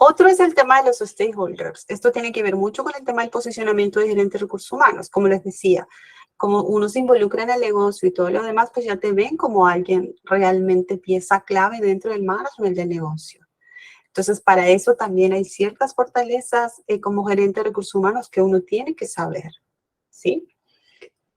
Otro es el tema de los stakeholders. Esto tiene que ver mucho con el tema del posicionamiento de gerente de recursos humanos. Como les decía, como uno se involucra en el negocio y todo lo demás, pues ya te ven como alguien realmente pieza clave dentro del management del negocio. Entonces, para eso también hay ciertas fortalezas como gerente de recursos humanos que uno tiene que saber, ¿sí?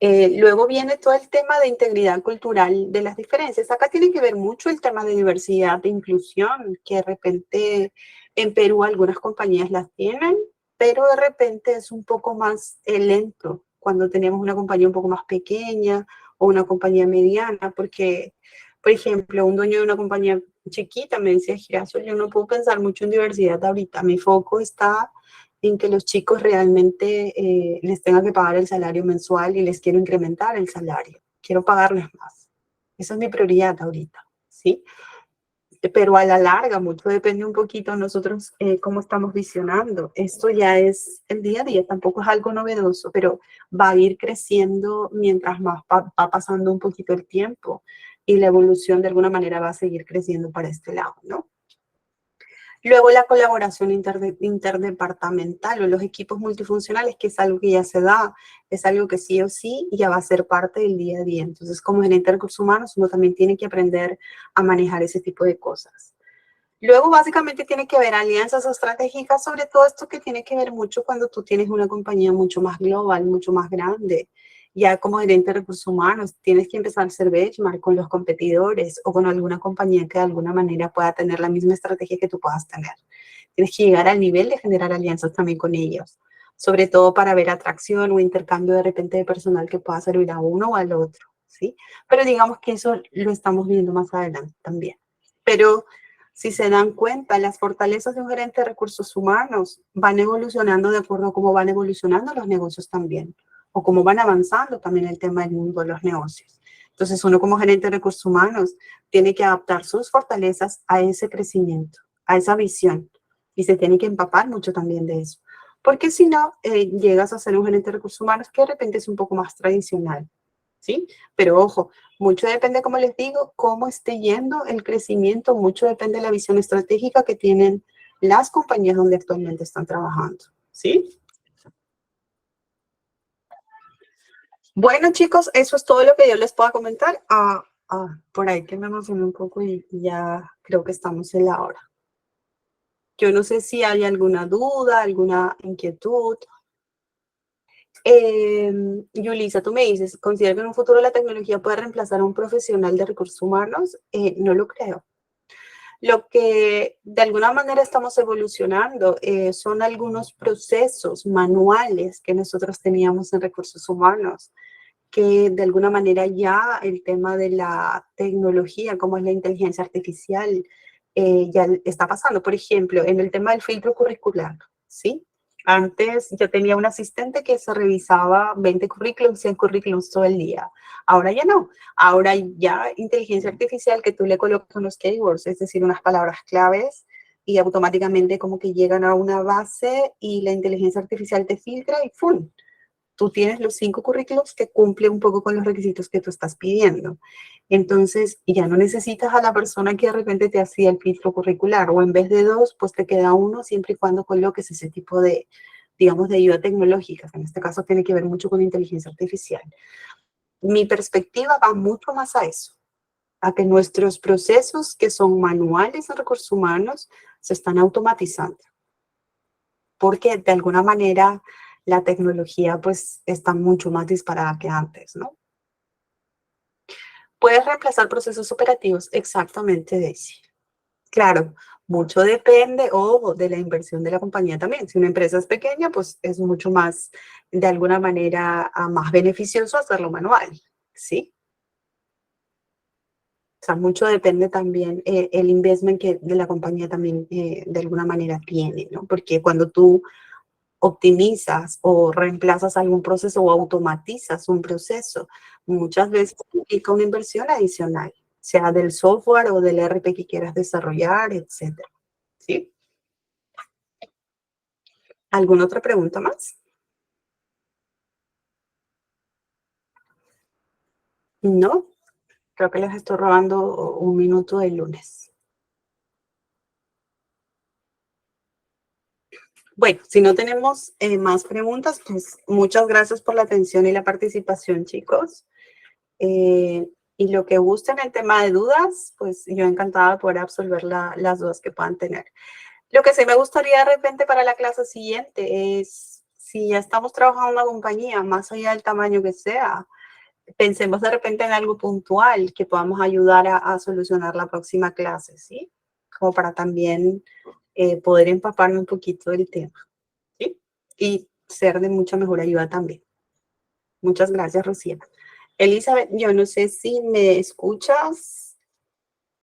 Luego viene todo el tema de integridad cultural de las diferencias. Acá tiene que ver mucho el tema de diversidad, de inclusión, que de repente en Perú algunas compañías las tienen, pero de repente es un poco más lento cuando tenemos una compañía un poco más pequeña o una compañía mediana, porque, por ejemplo, un dueño de una compañía chiquita me decía, Girasol, yo no puedo pensar mucho en diversidad ahorita, mi foco está en que los chicos realmente les tenga que pagar el salario mensual y les quiero incrementar el salario. Quiero pagarles más. Esa es mi prioridad ahorita, ¿sí? Pero a la larga, mucho depende un poquito de nosotros cómo estamos visionando. Esto ya es el día a día, tampoco es algo novedoso, pero va a ir creciendo mientras más va pasando un poquito el tiempo y la evolución de alguna manera va a seguir creciendo para este lado, ¿no? Luego la colaboración interdepartamental o los equipos multifuncionales, que es algo que ya se da, es algo que sí o sí ya va a ser parte del día a día. Entonces, como gerente de recursos humanos, uno también tiene que aprender a manejar ese tipo de cosas. Luego, básicamente, tiene que haber alianzas estratégicas, sobre todo esto que tiene que ver mucho cuando tú tienes una compañía mucho más global, mucho más grande. Ya como gerente de recursos humanos, tienes que empezar a hacer benchmark con los competidores o con alguna compañía que de alguna manera pueda tener la misma estrategia que tú puedas tener. Tienes que llegar al nivel de generar alianzas también con ellos, sobre todo para ver atracción o intercambio de repente de personal que pueda servir a uno o al otro, ¿sí? Pero digamos que eso lo estamos viendo más adelante también. Pero si se dan cuenta, las fortalezas de un gerente de recursos humanos van evolucionando de acuerdo a cómo van evolucionando los negocios también, o cómo van avanzando también el tema del mundo de los negocios. Entonces, uno como gerente de recursos humanos tiene que adaptar sus fortalezas a ese crecimiento, a esa visión, y se tiene que empapar mucho también de eso. Porque si no, llegas a ser un gerente de recursos humanos que de repente es un poco más tradicional, ¿sí? Pero ojo, mucho depende, como les digo, cómo esté yendo el crecimiento, mucho depende de la visión estratégica que tienen las compañías donde actualmente están trabajando, ¿sí? Bueno, chicos, eso es todo lo que yo les puedo comentar. Por ahí que me emocioné un poco y ya creo que estamos en la hora. Yo no sé si hay alguna duda, alguna inquietud. Yulisa, tú me dices, ¿considera que en un futuro la tecnología puede reemplazar a un profesional de recursos humanos? No lo creo. Lo que de alguna manera estamos evolucionando son algunos procesos manuales que nosotros teníamos en recursos humanos, que de alguna manera ya el tema de la tecnología, como es la inteligencia artificial, ya está pasando. Por ejemplo, en el tema del filtro curricular, ¿sí? Antes yo tenía un asistente que se revisaba 20 currículums, 100 currículums todo el día. Ahora ya no. Ahora ya inteligencia artificial que tú le colocas unos keywords, es decir, unas palabras claves, y automáticamente como que llegan a una base y la inteligencia artificial te filtra y ¡fum! Tú tienes los 5 currículos que cumplen un poco con los requisitos que tú estás pidiendo. Entonces, ya no necesitas a la persona que de repente te hacía el filtro curricular, o en vez de 2, pues te queda uno siempre y cuando coloques ese tipo de, digamos, de ayuda tecnológica, que en este caso tiene que ver mucho con inteligencia artificial. Mi perspectiva va mucho más a eso, a que nuestros procesos que son manuales en recursos humanos se están automatizando, porque de alguna manera la tecnología pues está mucho más disparada que antes, ¿no? Puedes reemplazar procesos operativos, exactamente, Daisy. Claro, mucho depende, ojo, de la inversión de la compañía también. Si una empresa es pequeña, pues es mucho más, de alguna manera, más beneficioso hacerlo manual, ¿sí? O sea, mucho depende también el investment que de la compañía también de alguna manera tiene, ¿no? Porque cuando tú optimizas o reemplazas algún proceso o automatizas un proceso, muchas veces implica una inversión adicional, sea del software o del ERP que quieras desarrollar, etcétera. ¿Sí? ¿Alguna otra pregunta más? No, creo que les estoy robando un minuto del lunes. Bueno, si no tenemos más preguntas, pues muchas gracias por la atención y la participación, chicos. Y lo que gusten el tema de dudas, pues yo encantada de poder absolver las dudas que puedan tener. Lo que sí me gustaría de repente para la clase siguiente es, si ya estamos trabajando en una compañía, más allá del tamaño que sea, pensemos de repente en algo puntual que podamos ayudar a solucionar la próxima clase, ¿sí? Como para también poder empaparme un poquito del tema, ¿sí? Y ser de mucha mejor ayuda también. Muchas gracias, Rocío. Elizabeth, yo no sé si me escuchas.